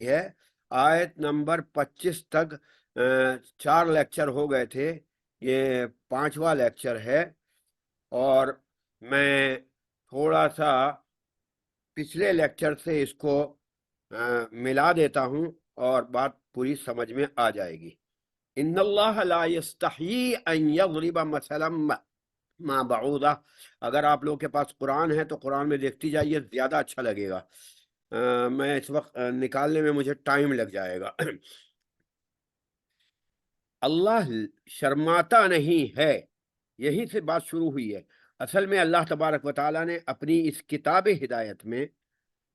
ہے آیت نمبر 25 تک 4 لیکچر ہو گئے تھے، یہ 5واں لیکچر ہے، اور میں تھوڑا سا پچھلے لیکچر سے اس کو ملا دیتا ہوں اور بات پوری سمجھ میں آ جائے گی۔ ان اللہ لا یستحیی ان یضرب مثلا ما بعودہ، اگر آپ لوگوں کے پاس قرآن ہے تو قرآن میں دیکھتی جائیے، زیادہ اچھا لگے گا۔ میں اس وقت نکالنے میں مجھے ٹائم لگ جائے گا۔ اللہ شرماتا نہیں ہے، یہی سے بات شروع ہوئی ہے۔ اصل میں اللہ تبارک و تعالیٰ نے اپنی اس کتاب ہدایت میں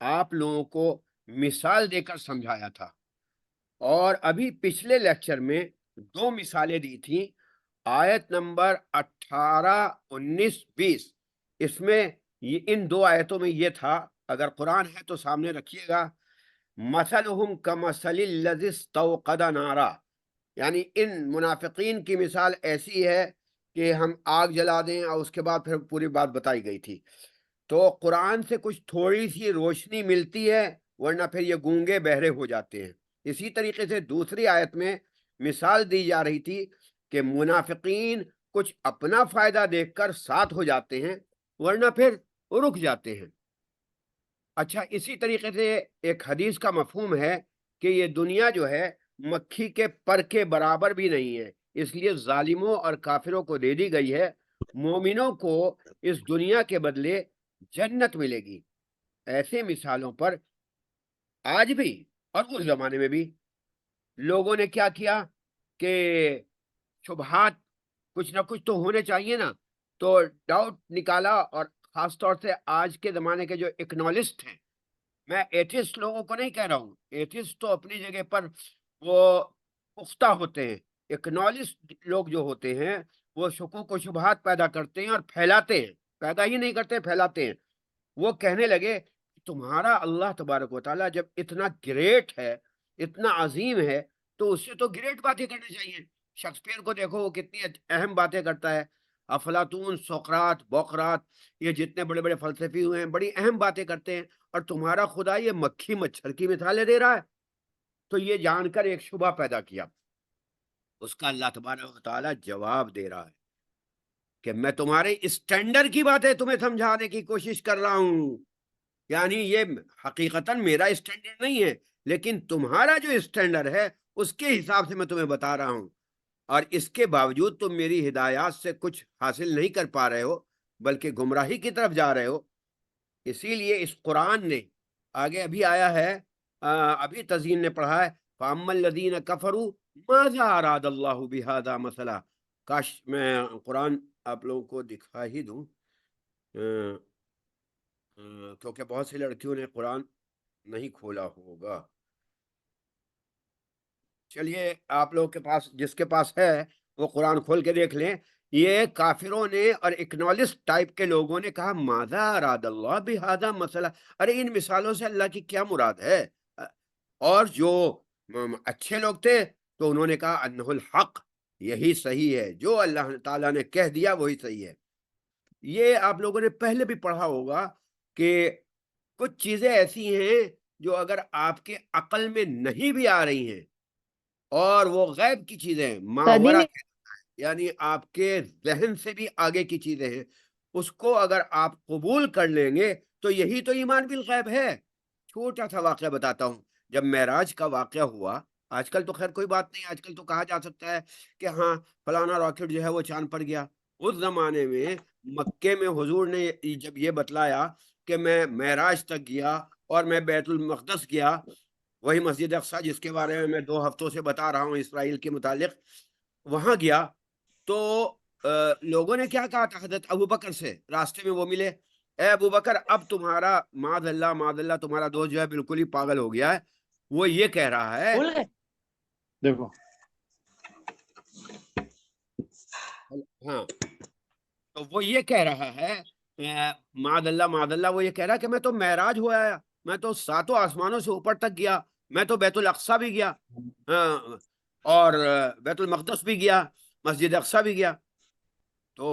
آپ لوگوں کو مثال دے کر سمجھایا تھا، اور ابھی پچھلے لیکچر میں 2 مثالیں دی تھیں، آیت نمبر 18، 19، 20۔ اس میں ان 2 آیتوں میں یہ تھا، اگر قرآن ہے تو سامنے رکھیے گا، مثلہم کمثل الذی استوقد نارا، یعنی ان منافقین کی مثال ایسی ہے کہ ہم آگ جلا دیں، اور اس کے بعد پھر پوری بات بتائی گئی تھی۔ تو قرآن سے کچھ تھوڑی سی روشنی ملتی ہے، ورنہ پھر یہ گونگے بہرے ہو جاتے ہیں۔ اسی طریقے سے دوسری آیت میں مثال دی جا رہی تھی کہ منافقین کچھ اپنا فائدہ دیکھ کر ساتھ ہو جاتے ہیں، ورنہ پھر رک جاتے ہیں۔ اچھا، اسی طریقے سے ایک حدیث کا مفہوم ہے کہ یہ دنیا جو ہے مکھی کے پر کے برابر بھی نہیں ہے، اس لیے ظالموں اور کافروں کو دے دی گئی ہے، مومنوں کو اس دنیا کے بدلے جنت ملے گی۔ ایسے مثالوں پر آج بھی اور اس زمانے میں بھی لوگوں نے کیا کیا کہ شبہات کچھ نہ کچھ تو ہونے چاہیے نا، تو ڈاؤٹ نکالا، اور خاص طور سے آج کے زمانے کے جو اکنالسٹ ہیں، میں ایتھسٹ لوگوں کو نہیں کہہ رہا ہوں، ایتھسٹ تو اپنی جگہ پر وہ پختہ ہوتے ہیں، اکنالسٹ لوگ جو ہوتے ہیں وہ شکوک و شبہات پیدا کرتے ہیں اور پھیلاتے ہیں، پیدا ہی نہیں کرتے، پھیلاتے ہیں۔ وہ کہنے لگے تمہارا اللہ تبارک و تعالیٰ جب اتنا گریٹ ہے، اتنا عظیم ہے، تو اس سے تو گریٹ باتیں کرنی چاہیے۔ شیکسپیئر کو دیکھو، وہ کتنی اہم باتیں کرتا ہے، افلاطون، سقراط، بوقراط، یہ جتنے بڑے بڑے فلسفی ہوئے ہیں بڑی اہم باتیں کرتے ہیں، اور تمہارا خدا یہ مکھی مچھر کی مثالیں دے رہا ہے۔ تو یہ جان کر ایک شبہ پیدا کیا، اس کا اللہ تبارک و تعالیٰ جواب دے رہا ہے کہ میں تمہارے اسٹینڈرڈ کی باتیں تمہیں سمجھانے کی کوشش کر رہا ہوں، یعنی یہ حقیقتاً میرا اسٹینڈرڈ نہیں ہے، لیکن تمہارا جو اسٹینڈرڈ ہے اس کے حساب سے میں تمہیں بتا رہا ہوں، اور اس کے باوجود تم میری ہدایات سے کچھ حاصل نہیں کر پا رہے ہو، بلکہ گمراہی کی طرف جا رہے ہو۔ اسی لیے اس قرآن نے آگے ابھی آیا ہے، ابھی تزین نے پڑھا ہے، فَأَمَّا الَّذِينَ كَفَرُوا مَاذَا أَرَادَ اللَّهُ بِهَذَا مَثَلًا۔ کاش میں قرآن آپ لوگوں کو دکھا ہی دوں، کیونکہ بہت سی لڑکیوں نے قرآن نہیں کھولا ہوگا۔ چلیے، آپ لوگوں کے پاس، جس کے پاس ہے وہ قرآن کھول کے دیکھ لیں۔ یہ کافروں نے اور اکنالسٹ ٹائپ کے لوگوں نے کہا ماذا اراد اللہ بہذا مسئلہ، ارے ان مثالوں سے اللہ کی کیا مراد ہے؟ اور جو اچھے لوگ تھے تو انہوں نے کہا انہ الحق، یہی صحیح ہے، جو اللہ تعالیٰ نے کہہ دیا وہی صحیح ہے۔ یہ آپ لوگوں نے پہلے بھی پڑھا ہوگا کہ کچھ چیزیں ایسی ہیں جو اگر آپ کے عقل میں نہیں بھی آ رہی ہیں، اور وہ غیب کی چیزیں ہیں، ماورا، قدیم یعنی آپ کے ذہن سے بھی آگے کی چیزیں ہیں، اس کو اگر آپ قبول کر لیں گے تو یہی تو ایمان بالغیب ہے۔ چھوٹا سا واقعہ بتاتا ہوں، جب معراج کا واقعہ ہوا، آج کل تو خیر کوئی بات نہیں، آج کل تو کہا جا سکتا ہے کہ ہاں فلانا راکٹ جو ہے وہ چاند پر گیا۔ اس زمانے میں مکے میں حضور نے جب یہ بتلایا کہ میں معراج تک گیا اور میں بیت المقدس گیا، وہی مسجد اقصیٰ جس کے بارے میں 2 ہفتوں سے بتا رہا ہوں اسرائیل کے متعلق، وہاں گیا تو لوگوں نے کیا کہا تھا حضرت ابوبکر سے، راستے میں وہ ملے، اے ابوبکر اب تمہارا معاذ اللہ تمہارا دوست جو ہے بالکل ہی پاگل ہو گیا ہے، وہ یہ کہہ رہا ہے، بھول گئے، دیکھو ہاں تو وہ یہ کہہ رہا ہے، معاذ اللہ وہ یہ کہہ رہا ہے کہ میں تو معراج ہوا آیا، میں تو 7 آسمانوں سے اوپر تک گیا، میں تو بیت الاقصیٰ بھی گیا، اور بیت المقدس بھی گیا، مسجد اقصیٰ بھی گیا۔ تو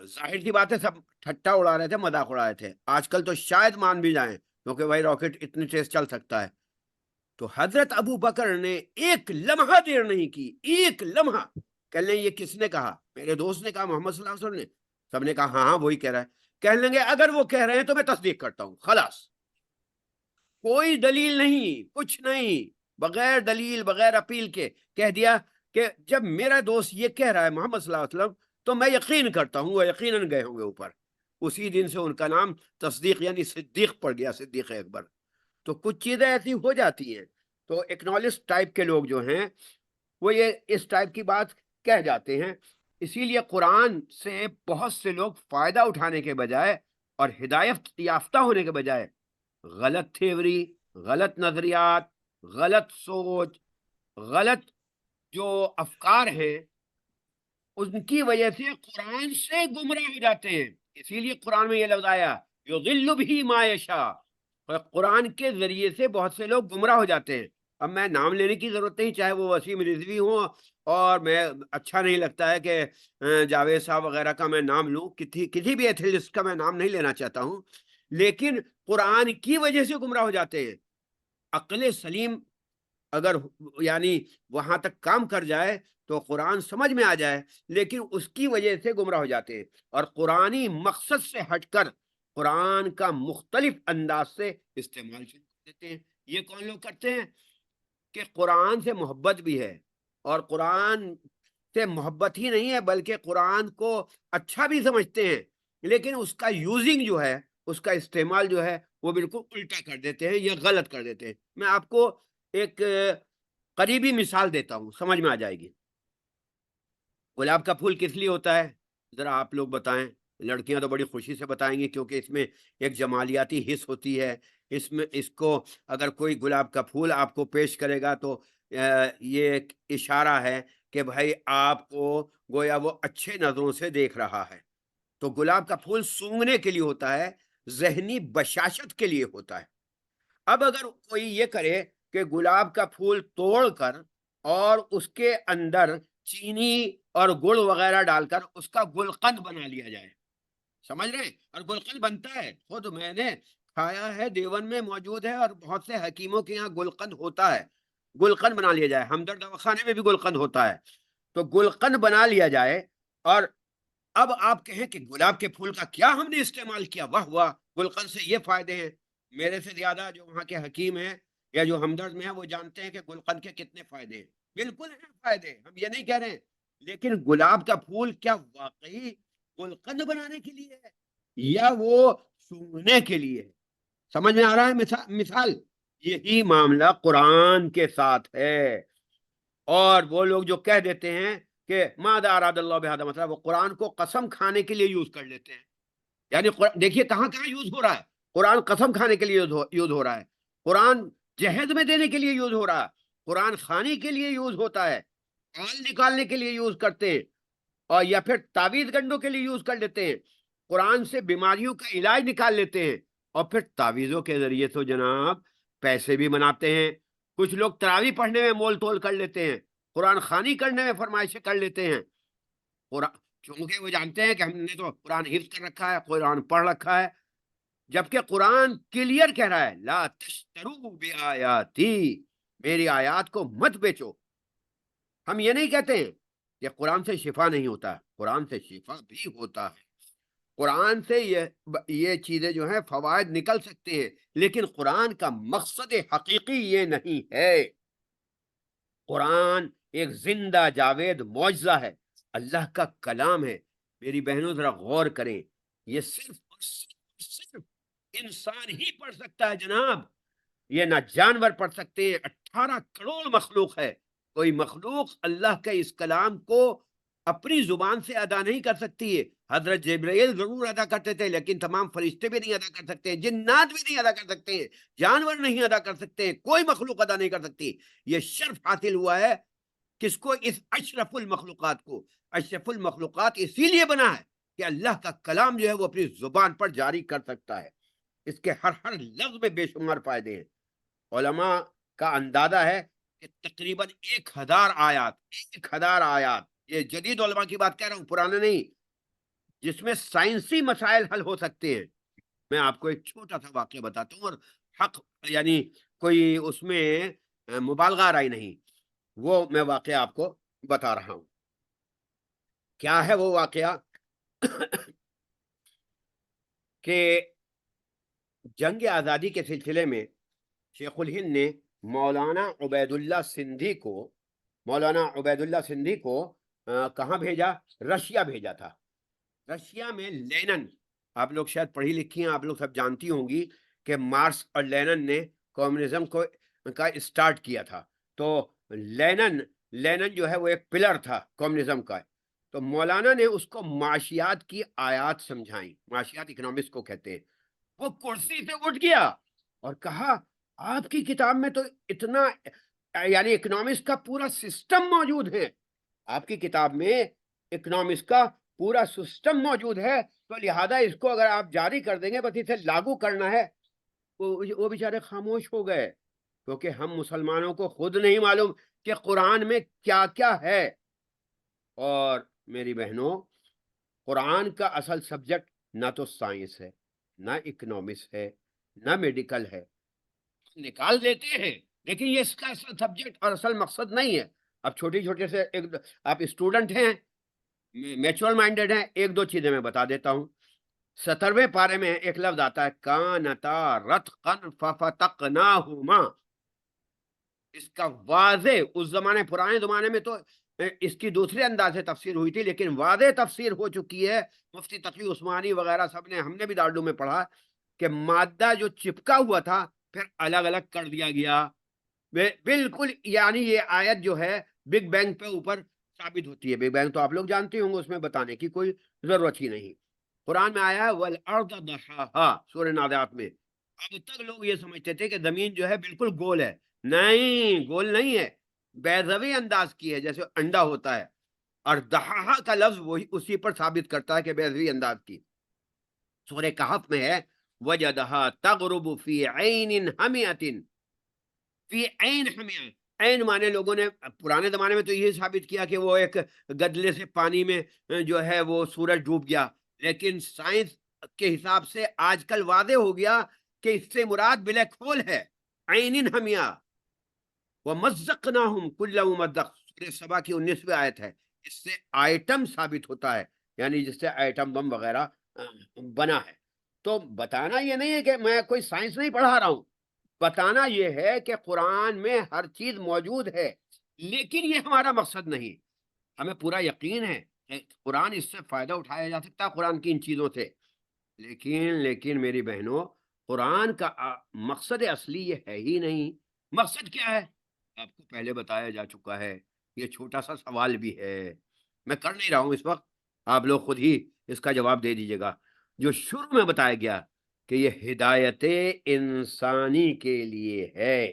ظاہر کی بات ہے سب ٹھٹا اڑا رہے تھے، مذاق اڑا رہے تھے۔ آج کل تو شاید مان بھی جائیں، کیونکہ بھائی راکٹ اتنی تیز چل سکتا ہے۔ تو حضرت ابو بکر نے ایک لمحہ دیر نہیں کی، ایک لمحہ، کہنے لیں یہ کس نے کہا؟ میرے دوست نے کہا، محمد صلی اللہ علیہ وسلم نے۔ سب نے کہا ہاں ہاں وہی کہہ رہا ہے۔ کہنے لیں گے اگر وہ کہہ رہے ہیں تو میں تصدیق کرتا ہوں، خلاص، کوئی دلیل نہیں، کچھ نہیں، بغیر دلیل بغیر اپیل کے کہہ دیا کہ جب میرا دوست یہ کہہ رہا ہے محمد صلی اللہ علیہ وسلم تو میں یقین کرتا ہوں، وہ یقیناً گئے ہوں گے اوپر۔ اسی دن سے ان کا نام تصدیق یعنی صدیق پڑ گیا، صدیق اکبر۔ تو کچھ چیزیں ایسی ہو جاتی ہیں تو اکنالسٹ ٹائپ کے لوگ جو ہیں وہ یہ اس ٹائپ کی بات کہہ جاتے ہیں۔ اسی لیے قرآن سے بہت سے لوگ فائدہ اٹھانے کے بجائے اور ہدایت یافتہ ہونے کے بجائے غلط تھیوری، غلط نظریات، غلط سوچ، غلط جو افکار ہیں ان کی وجہ سے قرآن سے گمراہ ہو جاتے ہیں۔ اسی لیے قرآن میں یہ لفظ آیا یضل بہ ما یشاء، قرآن کے ذریعے سے بہت سے لوگ گمراہ ہو جاتے ہیں۔ اب میں نام لینے کی ضرورت نہیں، چاہے وہ وسیم رضوی ہوں، اور میں اچھا نہیں لگتا ہے کہ جاوید صاحب وغیرہ کا میں نام لوں، کسی بھی ایتھیلسٹ کا میں نام نہیں لینا چاہتا ہوں، لیکن قرآن کی وجہ سے گمراہ ہو جاتے ہیں۔ عقل سلیم اگر یعنی وہاں تک کام کر جائے تو قرآن سمجھ میں آ جائے، لیکن اس کی وجہ سے گمراہ ہو جاتے ہیں، اور قرآنی مقصد سے ہٹ کر قرآن کا مختلف انداز سے استعمال شروع کر دیتے ہیں۔ یہ کون لوگ کرتے ہیں کہ قرآن سے محبت بھی ہے، اور قرآن سے محبت ہی نہیں ہے بلکہ قرآن کو اچھا بھی سمجھتے ہیں، لیکن اس کا یوزنگ جو ہے، اس کا استعمال جو ہے وہ بالکل الٹا کر دیتے ہیں یا غلط کر دیتے ہیں۔ میں آپ کو ایک قریبی مثال دیتا ہوں، سمجھ میں آ جائے گی۔ گلاب کا پھول کس لیے ہوتا ہے؟ ذرا آپ لوگ بتائیں۔ لڑکیاں تو بڑی خوشی سے بتائیں گی کیونکہ اس میں ایک جمالیاتی حص ہوتی ہے۔ اس کو اگر کوئی گلاب کا پھول آپ کو پیش کرے گا تو یہ ایک اشارہ ہے کہ بھائی آپ کو گویا وہ اچھے نظروں سے دیکھ رہا ہے۔ تو گلاب کا پھول سونگھنے کے لیے ہوتا ہے، ذہنی بشاشت کے لیے ہوتا ہے۔ اب اگر کوئی یہ کرے کہ گلاب کا پھول توڑ کر اور اس کے اندر چینی اور گڑ وغیرہ ڈال کر اس کا گلقند بنا لیا جائے، سمجھ رہے ہیں؟ اور گلقند بنتا ہے، خود میں نے کھایا ہے، دیون میں موجود ہے، اور بہت سے حکیموں کے یہاں گلقند ہوتا ہے۔ گلقند بنا لیا جائے، ہمدرد دواخانے میں بھی گلقند ہوتا ہے۔ تو گلقند بنا لیا جائے، اور اب آپ کہیں کہ گلاب کے پھول کا کیا ہم نے استعمال کیا، واہ واہ، گلقند سے یہ فائدے ہیں۔ میرے سے زیادہ جو وہاں کے حکیم ہیں یا جو ہمدرد میں ہیں وہ جانتے ہیں کہ گلقند کے کتنے فائدے ہیں۔ بالکل ہیں فائدے، ہم یہ نہیں کہہ رہے ہیں، لیکن گلاب کا پھول کیا واقعی گلقند بنانے کے لیے ہے یا وہ سونگھنے کے لیے ہے؟ سمجھ میں آ رہا ہے مثال؟ یہی معاملہ قرآن کے ساتھ ہے۔ اور وہ لوگ جو کہہ دیتے ہیں کہ ماذا اراد اللہ بہذا، مطلب وہ قرآن کو قسم کھانے کے لیے یوز کر لیتے ہیں۔ یعنی دیکھیے کہاں کہاں یوز ہو رہا ہے۔ قرآن قسم کھانے کے لیے یوز ہو رہا ہے، قرآن جہیز میں دینے کے لیے یوز ہو رہا ہے، قرآن خانی کے لیے یوز ہوتا ہے، آل نکالنے کے لیے یوز کرتے ہیں، اور یا پھر تعویذ گنڈوں کے لیے یوز کر لیتے ہیں، قرآن سے بیماریوں کا علاج نکال لیتے ہیں، اور پھر تعویذوں کے ذریعے سے جناب پیسے بھی بناتے ہیں۔ کچھ لوگ تراویح پڑھنے میں مول تول کر لیتے ہیں، قرآن خوانی کرنے میں فرمائشیں کر لیتے ہیں، چونکہ وہ جانتے ہیں کہ ہم نے تو قرآن حفظ کر رکھا ہے، قرآن پڑھ رکھا ہے، جبکہ قرآن کلیئر کہہ رہا ہے لا تشترو بآیاتی، میری آیات کو مت بیچو۔ ہم یہ نہیں کہتے ہیں کہ قرآن سے شفا نہیں ہوتا، قرآن سے شفا بھی ہوتا ہے، قرآن سے یہ چیزیں جو ہیں فوائد نکل سکتے ہیں، لیکن قرآن کا مقصد حقیقی یہ نہیں ہے۔ قرآن ایک زندہ جاوید معجزہ ہے، اللہ کا کلام ہے۔ میری بہنوں ذرا غور کریں، یہ صرف اور صرف انسان ہی پڑھ سکتا ہے جناب، یہ نہ جانور پڑھ سکتے ہیں۔ 18 کروڑ مخلوق ہے، کوئی مخلوق اللہ کے اس کلام کو اپنی زبان سے ادا نہیں کر سکتی ہے۔ حضرت جبرائیل ضرور ادا کرتے تھے، لیکن تمام فرشتے بھی نہیں ادا کر سکتے، جنات بھی نہیں ادا کر سکتے ہیں، جانور نہیں ادا کر سکتے، کوئی مخلوق ادا نہیں کر سکتی۔ یہ شرف حاصل ہوا ہے کس کو؟ اس اشرف المخلوقات کو۔ اشرف المخلوقات اسی لیے بنا ہے کہ اللہ کا کلام جو ہے وہ اپنی زبان پر جاری کر سکتا ہے، اس کے ہر لفظ میں بے شمار فائدے ہیں۔ علماء کا اندازہ ہے کہ تقریباً 1000 آیات، 1000 آیات، یہ جدید علماء کی بات کہہ رہا ہوں، پرانے نہیں، جس میں سائنسی مسائل حل ہو سکتے ہیں۔ میں آپ کو ایک چھوٹا سا واقعہ بتاتا ہوں، اور حق یعنی کوئی اس میں مبالغہ رائے نہیں. وہ میں واقعہ آپ کو بتا رہا ہوں. کیا ہے وہ واقعہ؟ کہ جنگ آزادی کے سلسلے میں شیخ الہند نے مولانا عبید اللہ سندھی کو کہاں بھیجا؟ رشیا بھیجا تھا. رشیا میں لینن، آپ لوگ شاید پڑھی لکھی ہیں، آپ لوگ سب جانتی ہوں گی کہ مارکس اور لینن نے کمیونزم کا اسٹارٹ کیا تھا. تو لینن جو ہے وہ ایک پلر تھا کمیونزم کا. تو مولانا نے اس کو معاشیات کی آیات سمجھائیں، معاشیات اکنامکس کو کہتے ہیں. وہ کرسی سے اٹھ گیا اور کہا آپ کی کتاب میں تو اتنا یعنی اکنامکس کا پورا سسٹم موجود ہے، آپ کی کتاب میں اکنامکس کا پورا سسٹم موجود ہے، تو لہذا اس کو اگر آپ جاری کر دیں گے، بس اسے لاگو کرنا ہے. وہ بیچارے خاموش ہو گئے، کیونکہ ہم مسلمانوں کو خود نہیں معلوم کہ قرآن میں کیا کیا ہے. اور میری بہنوں، قرآن کا اصل سبجیکٹ نہ تو سائنس ہے، نہ اکنامکس ہے، نہ میڈیکل ہے. نکال دیتے ہیں لیکن یہ اس کا اصل سبجیکٹ اور اصل مقصد نہیں ہے. اب چھوٹے سے آپ اسٹوڈنٹ ہیں، میچور مائنڈیڈ ہیں، ایک دو چیزیں میں بتا دیتا ہوں. 17ویں پارے میں ایک لفظ آتا ہے کانتا رتقا ففتقناہما. اس کا واضح اس زمانے، پرانے زمانے میں تو اس کی دوسرے انداز سے تفسیر ہوئی تھی، لیکن واضح تفسیر ہو چکی ہے. مفتی تقی عثمانی وغیرہ سب نے، ہم نے بھی دارالعلوم میں پڑھا کہ مادہ جو چپکا ہوا تھا پھر الگ الگ کر دیا گیا. بالکل یعنی یہ آیت جو ہے بگ بینگ پہ اوپر ثابت ہوتی ہے. بگ بینگ تو آپ لوگ جانتے ہوں گے، اس میں بتانے کی کوئی ضرورت ہی نہیں. قرآن میں آیا ہے وَالْأَرْضَ دَحَاهَا، سورہ نازعات میں. اب تک لوگ یہ سمجھتے تھے کہ زمین جو ہے بالکل گول ہے. نہیں، گول نہیں ہے، بیضوی انداز کی ہے، جیسے انڈا ہوتا ہے. اور دہاہا کا لفظ وہی اسی پر ثابت کرتا ہے کہ بیضوی انداز کی. سورہ کہف میں ہے وَجَدَهَا تَغْرُبُ فِي عَيْنٍ حَمِيَةٍ. فی عین حمیہ، عین مانے لوگوں نے پرانے زمانے میں تو یہ ثابت کیا کہ وہ ایک گدلے سے پانی میں جو ہے وہ سورج ڈوب گیا. لیکن سائنس کے حساب سے آج کل واضح ہو گیا کہ اس سے مراد بلیک ہول ہے. عین حمیہ وَمَزَّقْنَاهُمْ كُلَّ مُمَزَّقٍ، سورہ سبا کی 19ویں آیت ہے. اس سے آئٹم ثابت ہوتا ہے، یعنی جس سے آئٹم بم وغیرہ بنا ہے. تو بتانا یہ نہیں ہے کہ میں کوئی سائنس نہیں پڑھا رہا ہوں، بتانا یہ ہے کہ قرآن میں ہر چیز موجود ہے، لیکن یہ ہمارا مقصد نہیں. ہمیں پورا یقین ہے کہ قرآن اس سے فائدہ اٹھایا جا سکتا ہے، قرآن کی ان چیزوں سے. لیکن میری بہنوں، قرآن کا مقصد اصلی یہ ہے ہی نہیں. مقصد کیا ہے آپ کو پہلے بتایا جا چکا ہے. یہ چھوٹا سا سوال بھی ہے، میں کر نہیں رہا ہوں اس وقت، آپ لوگ خود ہی اس کا جواب دے دیجیے گا. جو شروع میں بتایا گیا کہ یہ ہدایت انسانی کے لیے ہے،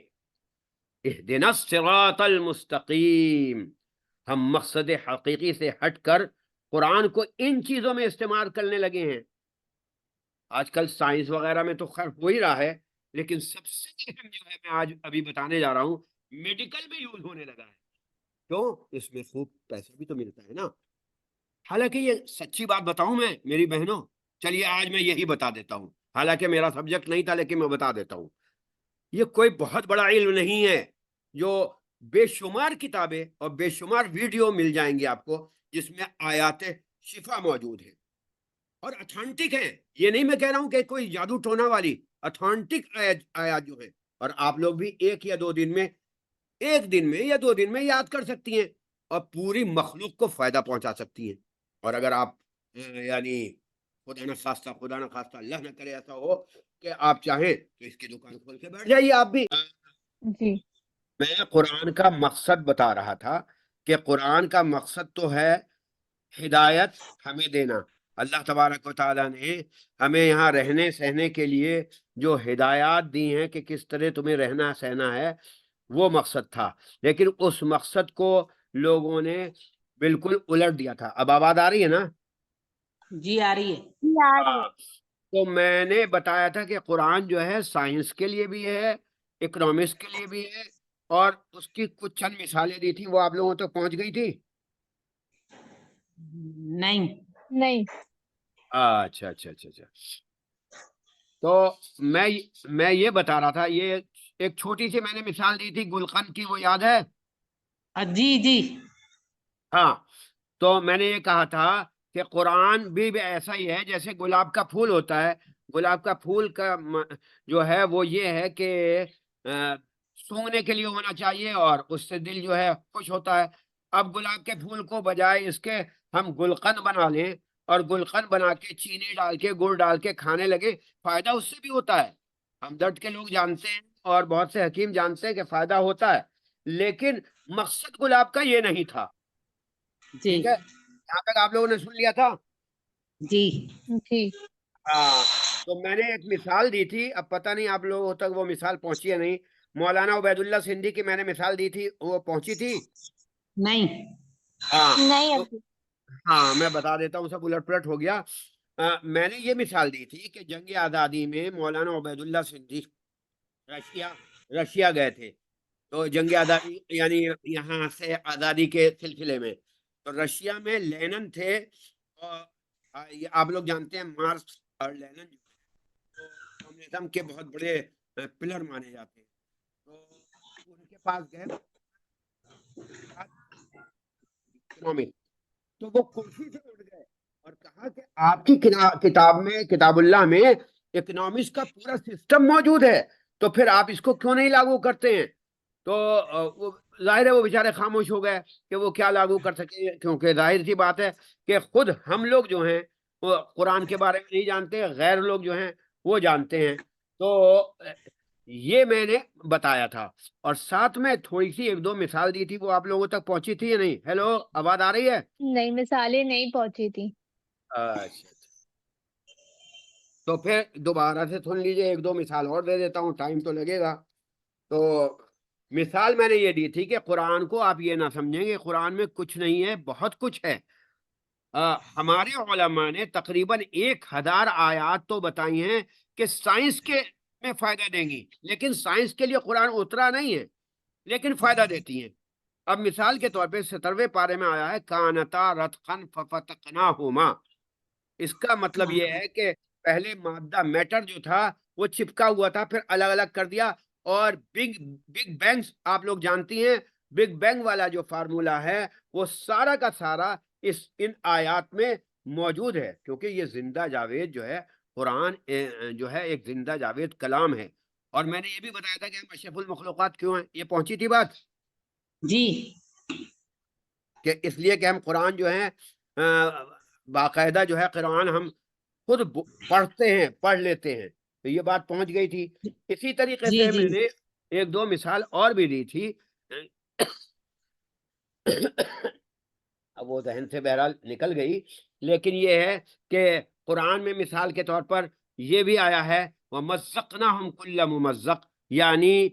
اہدنا الصراط المستقیم. ہم مقصد حقیقی سے ہٹ کر قرآن کو ان چیزوں میں استعمال کرنے لگے ہیں. آج کل سائنس وغیرہ میں تو خیر ہو ہی رہا ہے، لیکن سب سے اہم جو ہے میں آج ابھی بتانے جا رہا ہوں، میڈیکل میں یوز ہونے لگا ہے. کیوں؟ اس میں خوب پیسہ بھی تو ملتا ہے نا. حالانکہ یہ سچی بات بتاؤں میں میری بہنوں، چلیے آج میں یہی بتا دیتا ہوں، حالانکہ میرا سبجیکٹ نہیں تھا لیکن میں بتا دیتا ہوں. یہ کوئی بہت بڑا علم نہیں ہے. جو بے شمار کتابیں اور بے شمار ویڈیو مل جائیں گے آپ کو جس میں آیات شفا موجود ہیں اور اتھینٹک ہیں. یہ نہیں میں کہہ رہا ہوں کہ کوئی جادو ٹونا والی، اتھینٹک آیات جو ہے. اور آپ لوگ بھی ایک یا دو دن میں یاد کر سکتی ہیں اور پوری مخلوق کو فائدہ پہنچا سکتی ہیں. اور اگر آپ یعنی خدا نہ خواستہ اللہ نہ کرے ایسا ہو کہ آپ چاہیں تو اس کی دکان کھول کے بیٹھ جائیے آپ بھی. جی میں قرآن کا مقصد بتا رہا تھا کہ قرآن کا مقصد تو ہے ہدایت ہمیں دینا. اللہ تبارک و تعالیٰ نے ہمیں یہاں رہنے سہنے کے لیے جو ہدایات دی ہیں کہ کس طرح تمہیں رہنا سہنا ہے، وہ مقصد تھا. لیکن اس مقصد کو لوگوں نے بالکل الٹ دیا تھا. اب آواز آ رہی ہے نا؟ جی آ رہی ہے. تو میں نے بتایا تھا کہ قرآن جو ہے سائنس کے لیے بھی ہے، اکنامکس کے لیے بھی ہے، اور اس کی کچھ چند مثالیں دی تھی، وہ آپ لوگوں تک پہنچ گئی تھی؟ نہیں. اچھا. تو میں یہ بتا رہا تھا، یہ ایک چھوٹی سی میں نے مثال دی تھی گلقند کی، وہ یاد ہے؟ جی جی ہاں، تو میں نے یہ کہا تھا کہ قرآن بھی ایسا ہی ہے جیسے گلاب کا پھول ہوتا ہے. گلاب کا پھول کا جو ہے وہ یہ ہے کہ سونگھنے کے لیے ہونا چاہیے اور اس سے دل جو ہے خوش ہوتا ہے. اب گلاب کے پھول کو بجائے اس کے ہم گلقند بنا لیں اور گلقند بنا کے چینی ڈال کے گڑ ڈال کے کھانے لگے، فائدہ اس سے بھی ہوتا ہے. ہمدرد کے لوگ جانتے ہیں اور بہت سے حکیم جانتے ہیں کہ فائدہ ہوتا ہے، لیکن مقصد گلاب کا یہ نہیں تھا. جی ٹھیک ہے، یہاں تک آپ لوگوں نے سن لیا تھا. جی جی ہاں، تو میں نے ایک مثال دی تھی، اب پتہ نہیں آپ لوگوں تک وہ مثال پہنچی ہے نہیں. مولانا عبید اللہ سندھی کی میں نے مثال دی تھی، وہ پہنچی تھی؟ نہیں ہاں نہیں تو ابھی. ہاں میں بتا دیتا ہوں، سب الٹ پلٹ ہو گیا. میں نے یہ مثال دی تھی کہ جنگ آزادی میں مولانا عبید اللہ سندھی رشیا گئے تھے. تو جنگ آزادی یعنی یہاں سے آزادی کے سلسلے میں، تو رشیا میں لینن تھے، اور آپ لوگ جانتے ہیں مارکس اور لینن جو کمیونزم کے بہت بڑے پلر مانے جاتے ہیں. تو ان کے پاس گئے تو وہ کرسی سے اٹھ گئے اور کہا کہ آپ کی کتاب میں، کتاب اللہ میں اکنامکس کا پورا سسٹم موجود ہے، تو پھر آپ اس کو کیوں نہیں لاگو کرتے ہیں؟ تو ظاہر ہے وہ بیچارے خاموش ہو گئے کہ وہ کیا لاگو کر سکے، کیونکہ ظاہر سی بات ہے کہ خود ہم لوگ جو ہیں وہ قرآن کے بارے میں نہیں جانتے، غیر لوگ جو ہیں وہ جانتے ہیں. تو یہ میں نے بتایا تھا، اور ساتھ میں تھوڑی سی ایک دو مثال دی تھی، وہ آپ لوگوں تک پہنچی تھی یا نہیں؟ ہیلو، آواز آ رہی ہے؟ نہیں، مثالیں نہیں پہنچی تھی. اچھا، تو پھر دوبارہ سے سن لیجئے، ایک دو مثال اور دے دیتا ہوں، ٹائم تو لگے گا. تو مثال میں نے یہ دی تھی کہ قرآن کو آپ یہ نہ سمجھیں کہ قرآن میں کچھ نہیں ہے، بہت کچھ ہے. ہمارے علماء نے تقریباً 1000 آیات تو بتائی ہیں کہ سائنس کے میں فائدہ دیں گی، لیکن سائنس کے لیے قرآن اترا نہیں ہے، لیکن فائدہ دیتی ہیں. اب مثال کے طور پہ 17ویں پارے میں آیا ہے کانتا رتقن ففتقناہما. اس کا مطلب یہ ہے کہ پہلے مادہ میٹر جو تھا وہ چپکا ہوا تھا، پھر الگ الگ کر دیا، اور بگ بینگ آپ لوگ جانتی ہیں، بگ بینگ والا جو فارمولا ہے وہ سارا کا سارا ان آیات میں موجود ہے، کیونکہ یہ زندہ جاوید جو ہے قرآن جو ہے ایک زندہ جاوید کلام ہے. اور میں نے یہ بھی بتایا تھا کہ ہم اشرف المخلوقات کیوں ہیں، یہ پہنچی تھی بات؟ جی کہ اس لیے کہ ہم قرآن جو ہے باقاعدہ جو ہے قرآن ہم خود پڑھتے ہیں، پڑھ لیتے ہیں، تو یہ بات پہنچ گئی تھی. اسی طریقے جی سے جی میں نے ایک دو مثال اور بھی دی تھی. اب وہ ذہن سے بہرحال نکل گئی، لیکن یہ ہے کہ قرآن میں مثال کے طور پر یہ بھی آیا ہے وَمَزَّقْنَاهُمْ كُلَّ مُمَزَّقٍ، یعنی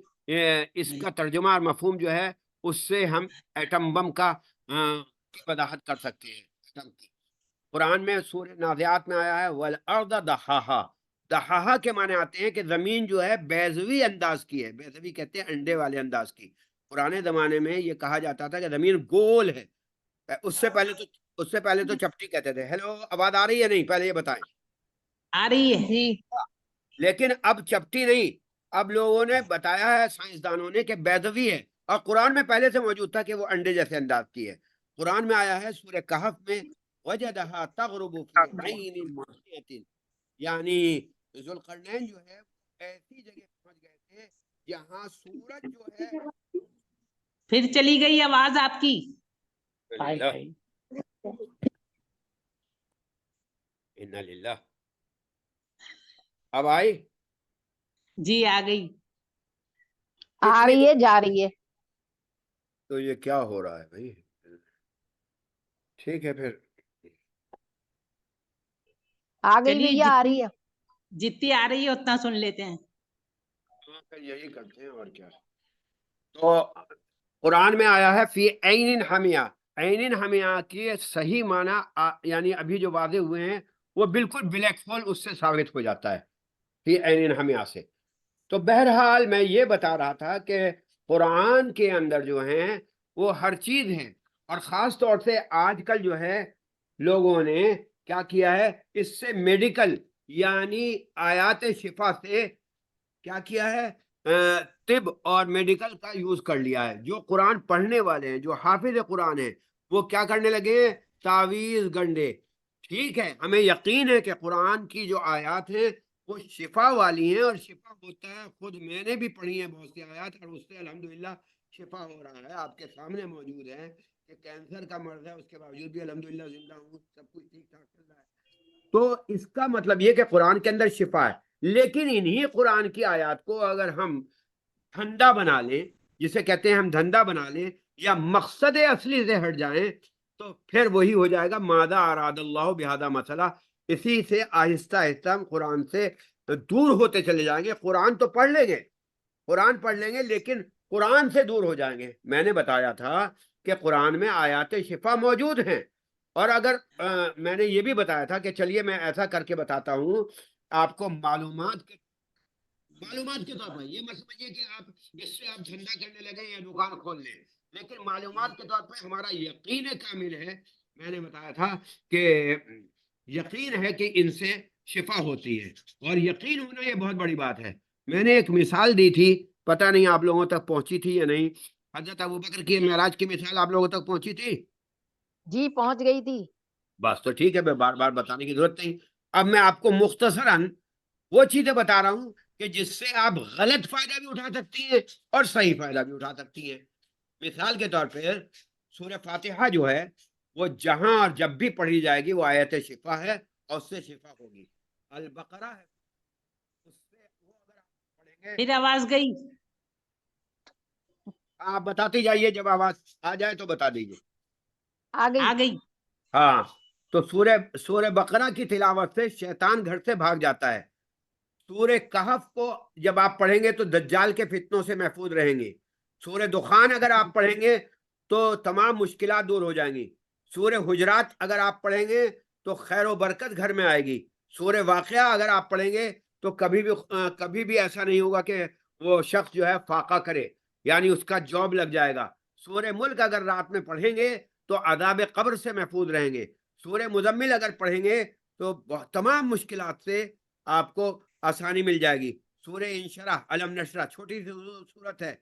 اس کا ترجمہ اور مفہوم جو ہے اس سے ہم ایٹم بم کا کی وضاحت کر سکتے ہیں. ایٹم کی قرآن میں سورہ نازعات میں آیا ہے وَالْأَرْضَ دَحَاهَا. دحاہا کے معنی آتے ہیں کہ زمین جو ہے بیضوی انداز کی ہے، بیضوی کہتے ہیں انڈے والے انداز کی. پرانے زمانے میں یہ کہا جاتا تھا کہ زمین گول ہے. اس سے پہلے تو چپٹی کہتے تھے. ہیلو، آواز آ رہی ہے نہیں؟ پہلے یہ بتائیں. آ رہی ہے. جی لیکن اب چپٹی نہیں، اب لوگوں نے بتایا ہے سائنسدانوں نے کہ بیضوی ہے، اور قرآن میں پہلے سے موجود تھا کہ وہ انڈے جیسے انداز کی ہے. قرآن میں آیا ہے سورہ کہف میں وَجَدَهَا تَغْرُبُ فِي عَيْنٍ مُّسْفِرَةٍ، یعنی ذوالقرنین جو ہے ایسی جگہ پہنچ گئے تھے جہاں سورج جو ہے. پھر چلی گئی آواز آپ کی. اِنَّ لِلَّهِ. اب آئی؟ جی آ گئی. آ رہی ہے، جا رہی ہے. تو یہ کیا ہو رہا ہے بھائی؟ ٹھیک ہے پھر آ گئی چلیے بھیا، آ رہی ہے. جتنی آ رہی ہے اتنا سن لیتے ہیں. یہی کرتے ہیں اور کیا. تو قرآن میں آیا ہے فی عین حمیہ. عین حمیہ کی صحیح معنی یعنی ابھی جو واضح ہوئے ہیں وہ بالکل بلیک ہول اس سے ثابت ہو جاتا ہے فی عین حمیہ سے. تو بہرحال میں یہ بتا رہا تھا کہ قرآن کے اندر جو ہیں وہ ہر چیز ہے، اور خاص طور سے آج کل جو ہے لوگوں نے کیا کیا ہے، اس سے میڈیکل یعنی آیات شفا سے کیا کیا ہے، طب اور میڈیکل کا یوز کر لیا ہے. جو قرآن پڑھنے والے ہیں، جو حافظ قرآن ہیں، وہ کیا کرنے لگے ہیں؟ تعویذ گنڈے. ٹھیک ہے، ہمیں یقین ہے کہ قرآن کی جو آیات ہیں وہ شفا والی ہیں، اور شفا ہوتا ہے. خود میں نے بھی پڑھی ہیں بہت سی آیات، اور اس سے الحمدللہ شفا ہو رہا ہے. آپ کے سامنے موجود ہے کہ کینسر کا مرض ہے، اس کے باوجود بھی الحمدللہ زندہ ہوں، سب کچھ ٹھیک ٹھاک چل رہا ہے. تو اس کا مطلب یہ کہ قرآن کے اندر شفا ہے. لیکن انہی قرآن کی آیات کو اگر ہم دھندا بنا لیں، جسے کہتے ہیں ہم دھندا بنا لیں، یا مقصد اصلی سے ہٹ جائیں، تو پھر وہی ہو جائے گا ماذا اراد اللہ بہذا مسئلہ. اسی سے آہستہ آہستہ ہم قرآن سے دور ہوتے چلے جائیں گے. قرآن تو پڑھ لیں گے، قرآن پڑھ لیں گے، لیکن قرآن سے دور ہو جائیں گے. میں نے بتایا تھا کہ قرآن میں آیات شفا موجود ہیں. اور اگر میں نے یہ بھی بتایا تھا کہ چلیے میں ایسا کر کے بتاتا ہوں آپ کو معلومات کے طور پر. یہ مت سمجھیے کہ آپ اس سے آپ دھندا کرنے لگے یا دکان کھول لیں، لیکن معلومات کے طور پر ہمارا یقین کامل ہے. میں نے بتایا تھا کہ یقین ہے کہ ان سے شفا ہوتی ہے، اور یقین ہونا یہ بہت بڑی بات ہے. میں نے ایک مثال دی تھی، پتہ نہیں آپ لوگوں تک پہنچی تھی یا نہیں. حضرت ابوبکر کی معراج کی مثال آپ لوگوں تک پہنچی تھی؟ جی پہنچ گئی تھی. بس تو ٹھیک ہے، میں بار بار بتانے کی ضرورت نہیں. اب میں آپ کو مختصراً وہ چیزیں بتا رہا ہوں کہ جس سے آپ غلط فائدہ بھی اٹھا سکتی ہیں اور صحیح فائدہ بھی اٹھا سکتی ہیں. مثال کے طور پہ سورہ فاتحہ جو ہے وہ جہاں اور جب بھی پڑھی جائے گی وہ آیت شفا ہے، اور اس سے شفا ہوگی. البقرہ ہے، اس سے وہ اگر آپ پڑھیں گے. پھر آواز گئی. آپ بتاتے جائیے، جب آواز آ جائے تو بتا دیجیے. آ گئی. آ گئی. ہاں، تو سورہ بقرہ کی تلاوت سے شیطان گھر سے بھاگ جاتا ہے. سورہ کہف کو جب آپ پڑھیں گے تو دجال کے فتنوں سے محفوظ رہیں گے. سورہ دخان اگر آپ پڑھیں گے تو تمام مشکلات دور ہو جائیں گی. سورہ حجرات اگر آپ پڑھیں گے تو خیر و برکت گھر میں آئے گی. سورہ واقعہ اگر آپ پڑھیں گے تو کبھی بھی ایسا نہیں ہوگا کہ وہ شخص جو ہے فاقہ کرے، یعنی اس کا جاب لگ جائے گا. سورہ ملک اگر رات میں پڑھیں گے تو عذاب قبر سے محفوظ رہیں گے. سورہ مزمل اگر پڑھیں گے تو تمام مشکلات سے آپ کو آسانی مل جائے گی. سورہ انشرح، علم نشرح، چھوٹی سی صورت ہے،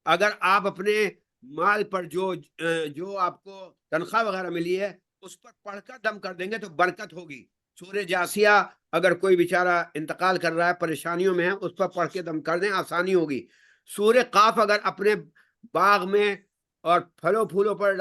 اگر آپ اپنے مال پر جو آپ کو تنخواہ وغیرہ ملی ہے اس پر پڑھ کر دم کر دیں گے تو برکت ہوگی. سورہ جاسیہ اگر کوئی بیچارہ انتقال کر رہا ہے، پریشانیوں میں ہے، اس پر پڑھ کے دم کر دیں، آسانی ہوگی. سورہ قاف اگر اپنے باغ میں اور پھلوں پھولوں پر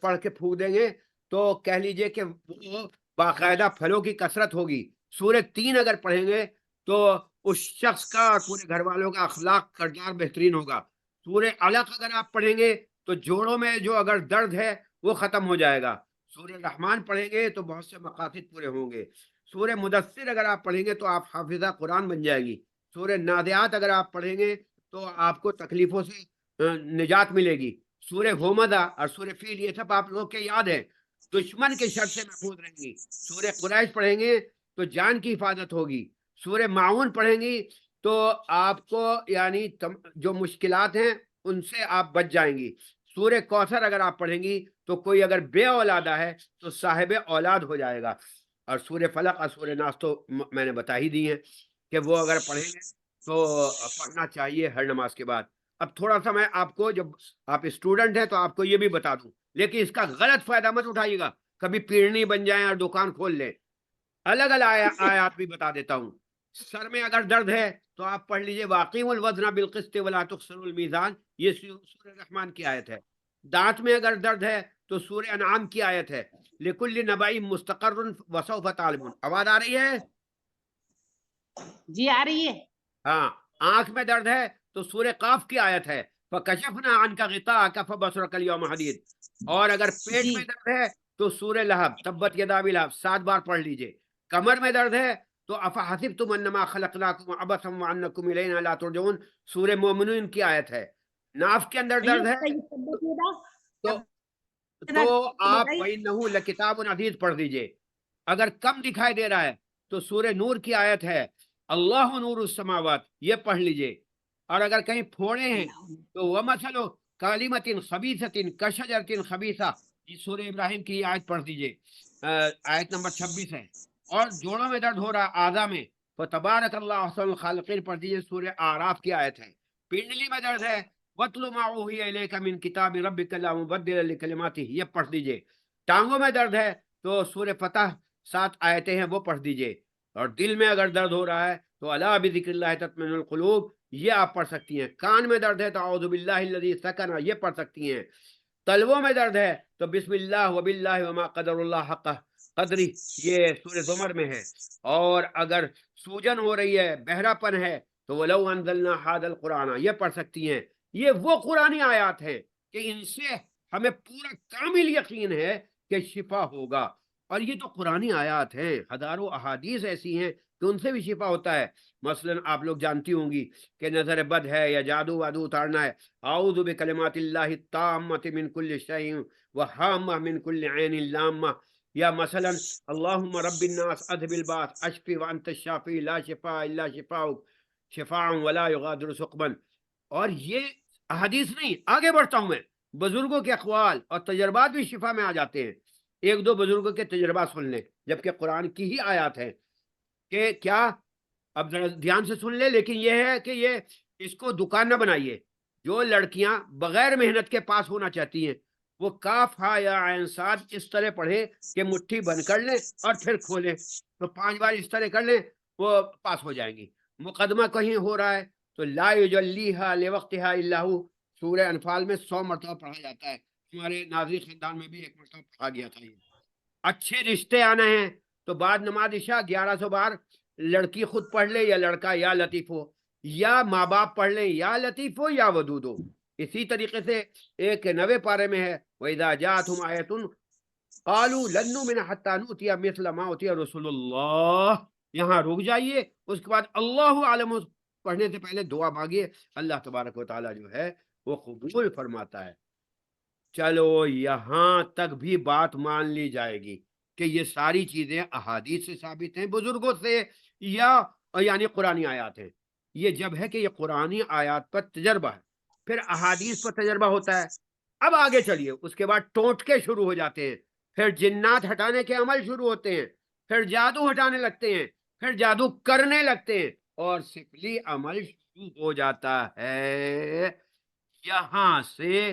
پڑھ کے پھونک دیں گے تو کہہ لیجئے کہ وہ باقاعدہ پھلوں کی کثرت ہوگی. سورہ 3 اگر پڑھیں گے تو اس شخص کا اور پورے گھر والوں کا اخلاق کردار بہترین ہوگا. سورہ علق اگر آپ پڑھیں گے تو جوڑوں میں جو اگر درد ہے وہ ختم ہو جائے گا. سورہ رحمان پڑھیں گے تو بہت سے مقاصد پورے ہوں گے. سورہ مدثر اگر آپ پڑھیں گے تو آپ حافظہ قرآن بن جائے گی. سورہ نادیات اگر آپ پڑھیں گے تو آپ کو تکلیفوں سے نجات ملے گی. سورہ ہومدہ اور سورہ فیل یہ سب آپ لوگ کے یاد ہے، دشمن کے شر سے محفوظ رہیں گی. سورہ قریش پڑھیں گے تو جان کی حفاظت ہوگی. سورہ معاون پڑھیں گی تو آپ کو یعنی جو مشکلات ہیں ان سے آپ بچ جائیں گی. سورہ کوثر اگر آپ پڑھیں گی تو کوئی اگر بے اولادہ ہے تو صاحب اولاد ہو جائے گا. اور سورہ فلق اور سورہ ناس تو میں نے بتا ہی دی ہیں کہ وہ اگر پڑھیں گے تو پڑھنا چاہیے ہر نماز کے بعد. اب تھوڑا سا میں آپ کو، جب آپ اسٹوڈنٹ ہیں تو آپ کو یہ بھی بتا دوں، لیکن اس کا غلط فائدہ مت اٹھائیے گا، کبھی پیڑنی بن جائیں اور دکان کھول لیں. الگ الگ آیات بھی بتا دیتا ہوں. سر میں اگر درد ہے تو آپ پڑھ لیجئے واقیم الوزن بالقسط ولا تخسروا المیزان، یہ سورہ رحمان کی آیت ہے. دانت میں اگر درد ہے تو سورہ انعام کی آیت ہے لکل نبأ مستقر وسوف تعلمون. آواز آ رہی ہے؟ جی آ رہی ہے. ہاں. آنکھ میں درد ہے تو سورہ قاف کی آیت ہے فکشفنا عنک غطاءک فبصرک اليوم حدید. اور اگر پیٹ جی میں درد ہے تو سورہ لہب تبت یدا ابی لہب 7 بار پڑھ لیجئے. کمر میں درد ہے تو افحسبتم انما خلقناکم عبثا وانکم الینا لا ترجعون، سورہ مومنون کی آیت ہے. ناف کے اندر درد ہے تو آپ وَإِنَّهُ لَكِتَابٌ عَزِيزٌ پڑھ دیجئے. اگر کم دکھائی دے رہا ہے تو سورہ نور کی آیت ہے اللہ نور السماوات، یہ پڑھ لیجئے. اور اگر کہیں پھوڑے ہیں تو وَمَثَلُ كَلِمَةٍ خَبِيثَةٍ كَشَجَرَةٍ خَبِيثَةٍ، یہ سورہ ابراہیم کی آیت پڑھ دیجئے، آیت نمبر 26 ہے. اور جوڑوں میں درد ہو رہا اعضاء میں، فَتَبَارَكَ اللَّهُ أَحْسَنُ الْخَالِقِينَ پڑھ دیجئے، سورہ اعراف کی آیت ہے. پنڈلی میں درد ہے وَاتْلُ مَا أُوحِيَ إِلَيْكَ مِنْ كِتَابِ رَبِّكَ لَا مُبَدِّلَ لِكَلِمَاتِهِ یہ پڑھ دیجئے. ٹانگوں میں درد ہے تو سورہ فتح 7 آیتیں ہیں وہ پڑھ دیجئے. اور دل میں اگر درد ہو رہا ہے تو الا بذکر اللہ تطمئن القلوب یہ آپ پڑھ سکتی ہیں. کان میں درد ہے تو اعوذ باللہ الذی سکن یہ پڑھ سکتی ہیں. تلووں میں درد ہے تو بسم اللہ وباللہ وما قدر اللہ حق قدری یہ سورہ زمر میں ہے. اور اگر سوجن ہو رہی ہے بہرا پن ہے تو وَلَوْ أَنزَلْنَا هَذَا الْقُرْآنَ یہ پڑھ سکتی ہیں. یہ وہ قرآنی آیات ہیں کہ ان سے ہمیں پورا کامل یقین ہے کہ شفا ہوگا. اور یہ تو قرآنی آیات ہیں، ہزاروں احادیث ایسی ہیں کہ ان سے بھی شفا ہوتا ہے. مثلا آپ لوگ جانتی ہوں گی کہ نظر بد ہے یا جادو وادو اتارنا ہے، اعوذ بکلمات اللہ التامۃ من کل شیء وہامہ من کل عین لامہ. یا مثلا اللہم رب الناس اذھب الباس اشفی وانت الشافی لا شفاء الا شفاؤک شفاء ولا یغادر سقما. اور یہ احادیث نہیں، آگے بڑھتا ہوں میں، بزرگوں کے اقوال اور تجربات بھی شفا میں آ جاتے ہیں. ایک دو بزرگوں کے تجربات سن لیں جبکہ قرآن کی ہی آیات ہیں کہ کیا، اب ذرا دھیان سے سن لیں. لیکن یہ ہے کہ یہ اس کو دکان نہ بنائیے. جو لڑکیاں بغیر محنت کے پاس ہونا چاہتی ہیں وہ کاف ہا یا عین صاد اس طرح پڑھیں کہ مٹھی بند کر لیں اور پھر کھولیں تو 5 بار اس طرح کر لیں وہ پاس ہو جائیں گی. مقدمہ کہیں ہو رہا ہے تو لا یجلیھا لوقتھا الا ھو سورہ انفال میں 100 مرتبہ پڑھا جاتا ہے. ہمارے ناظری خاندان میں بھی 1 مرتبہ پڑھا گیا تھا. یہ اچھے رشتے آنے ہیں تو بعد نماز عشاء 1100 بار لڑکی خود پڑھ لے یا لڑکا یا لطیف ہو، یا ماں باپ پڑھ لیں یا لطیف ہو یا ودود ہو. اسی طریقے سے ایک 90 پارے میں ہے وَإِذَا جَاءَتْهُمْ آیَةٌ قَالُوا لَن نُؤْمِنَ حَتَّىٰ نُؤْتِیَ مِثْلَ مَا أُوتِیَ رُسُلُ اللَّهِ. یہاں رک جائیے، اس کے بعد اللہ عالم پڑھنے سے پہلے دعا مانگیے، اللہ تبارک و تعالیٰ جو ہے وہ قبول فرماتا ہے. چلو یہاں تک بھی بات مان لی جائے گی کہ یہ ساری چیزیں احادیث سے ثابت ہیں، بزرگوں سے یا یعنی قرآنی آیات ہیں. یہ جب ہے کہ یہ قرآنی آیات پر تجربہ ہے، پھر احادیث پر تجربہ ہوتا ہے. اب آگے چلیے، اس کے بعد ٹوٹکے شروع ہو جاتے ہیں، پھر جنات ہٹانے کے عمل شروع ہوتے ہیں، پھر جادو ہٹانے لگتے ہیں، پھر جادو کرنے لگتے ہیں اور سفلی عمل شروع ہو جاتا ہے. یہاں سے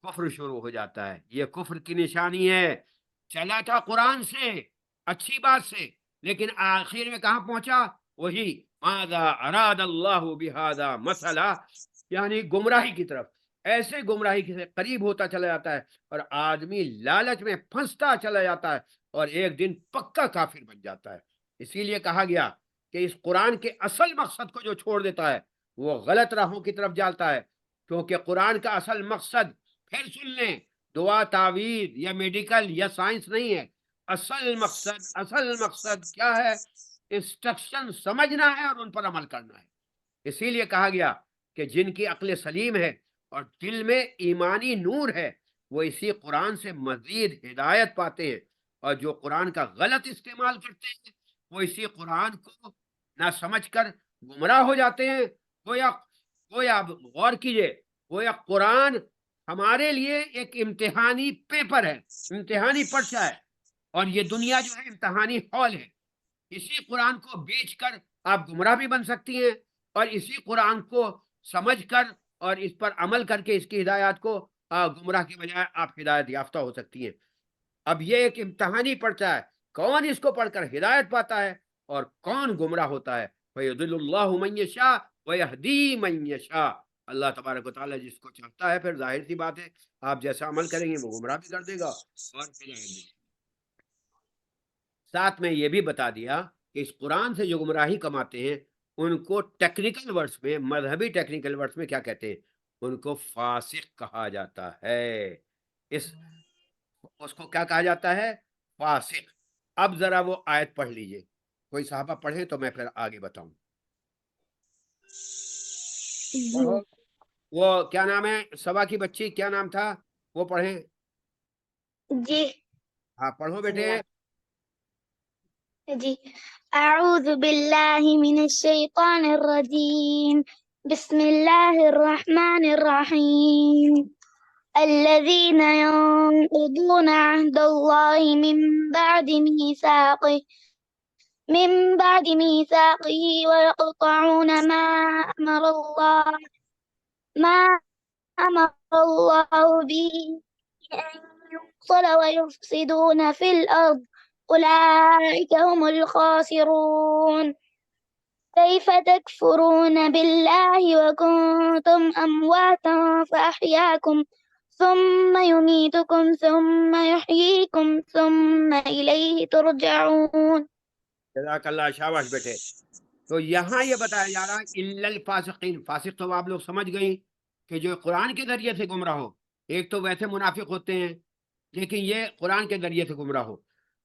کفر شروع ہو جاتا ہے. یہ کفر کی نشانی ہے. چلا تھا قرآن سے، اچھی بات سے، لیکن آخر میں کہاں پہنچا؟ وہی ماذا اراد اللہ بہذا مسئلہ، یعنی گمراہی کی طرف. ایسے گمراہی سے قریب ہوتا چلا جاتا ہے اور آدمی لالچ میں پھنستا چلا جاتا ہے اور ایک دن پکا کافر بن جاتا ہے. اسی لیے کہا گیا کہ اس قرآن کے اصل مقصد کو جو چھوڑ دیتا ہے وہ غلط راہوں کی طرف جاتا ہے. کیونکہ قرآن کا اصل مقصد، پھر سن لیں، دعا تعویذ یا میڈیکل یا سائنس نہیں ہے. اصل مقصد کیا ہے؟ انسٹرکشن سمجھنا ہے اور ان پر عمل کرنا ہے. اسی لیے کہا گیا کہ جن کی عقل سلیم ہے اور دل میں ایمانی نور ہے وہ اسی قرآن سے مزید ہدایت پاتے ہیں، اور جو قرآن کا غلط استعمال کرتے ہیں وہ اسی قرآن کو نہ سمجھ کر گمراہ ہو جاتے ہیں. گویا غور کیجئے، گویا قرآن ہمارے لیے ایک امتحانی پیپر ہے، امتحانی پرچہ ہے، اور یہ دنیا جو ہے امتحانی ہال ہے. اسی قرآن کو بیچ کر آپ گمراہ بھی بن سکتی ہیں اور اسی قرآن کو سمجھ کر اور اس پر عمل کر کے اس کی ہدایات کو گمراہ کے بجائے آپ ہدایت یافتہ ہو سکتی ہیں. اب یہ ایک امتحانی پرچہ ہے، کون اس کو پڑھ کر ہدایت پاتا ہے اور کون گمراہ ہوتا ہے. فَيُضِلُّ اللَّهُ مَن يَشَاءُ وَيَهْدِي مَن يَشَاءُ. اللہ تبارک و تعالیٰ جس کو چاہتا ہے، پھر ظاہر سی بات ہے آپ جیسا عمل کریں گے وہ گمراہ بھی کر دے گا اور ہدایت بھی. ساتھ میں یہ بھی بتا دیا کہ اس قرآن سے جو گمراہی کماتے ہیں ان کو ٹیکنیکل ورڈز میں، مذہبی ٹیکنیکل ورڈز میں کیا کہتے ہیں؟ ان کو فاسق کہا جاتا ہے. اس کو کیا کہا جاتا ہے؟ فاسق. اب ذرا وہ آیت پڑھ لیجئے، کوئی صحابہ پڑھیں تو میں پھر آگے بتاؤں. پڑھو. وہ کیا نام ہے سبا کی بچی، کیا نام تھا؟ وہ پڑھیں. جی ہاں پڑھو بیٹے. جی. اعوذ باللہ من الشیطان الرجیم، بسم اللہ الرحمن الرحیم. الذين ينقضون عهد الله من بعد ميثاقه ويقطعون ما أمر الله ما أمر الله به أن يوصل ويفسدون في الأرض أولئك هم الخاسرون كيف تكفرون بالله وكنتم أمواتا فأحياكم ثم يميتكم ثم يحييكم ثم إليه ترجعون. جزاکاللہ، شاباش بیٹے. تو یہاں یہ بتایا جا رہا ہے الا الفاسقین. فاسق تو آپ لوگ سمجھ گئی کہ جو قرآن کے ذریعے سے گمراہ ہو. ایک تو ویسے منافق ہوتے ہیں لیکن یہ قرآن کے ذریعے سے گمراہ ہو.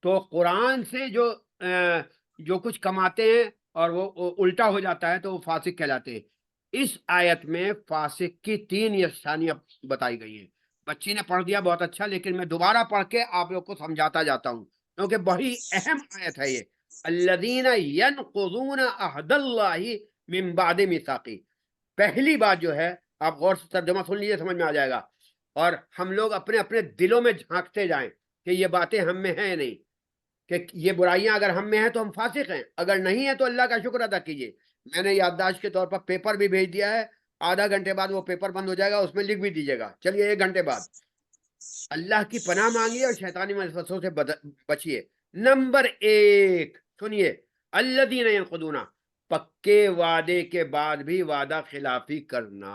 تو قرآن سے جو کچھ کماتے ہیں اور وہ الٹا ہو جاتا ہے تو وہ فاسق کہلاتے ہیں. اس آیت میں فاسق کی 3 نشانیاں بتائی گئی ہیں. بچی نے پڑھ دیا بہت اچھا، لیکن میں دوبارہ پڑھ کے آپ لوگ کو سمجھاتا جاتا ہوں کیونکہ بڑی اہم آیت ہے یہ. الذین ینقضون عہد اللہ من بعد میثاقہ. پہلی بات جو ہے، آپ غور سے ترجمہ سن لیجیے، سمجھ میں آ جائے گا. اور ہم لوگ اپنے اپنے دلوں میں جھانکتے جائیں کہ یہ باتیں ہم میں ہیں یا نہیں، کہ یہ برائیاں اگر ہم میں ہیں تو ہم فاسق ہیں، اگر نہیں ہیں تو اللہ کا شکر ادا کیجیے. میں نے یادداشت کے طور پر پیپر بھی بھیج دیا ہے. آدھا گھنٹے بعد وہ پیپر بند ہو جائے گا، اس میں لکھ بھی دیجیے گا. چلیے 1 گھنٹے بعد اللہ کی پناہ مانگیے اور شیطانی وسوسوں سے بچیے. نمبر 1 سنیے، الذین ینقضون، پکے وعدے کے بعد بھی وعدہ خلافی کرنا.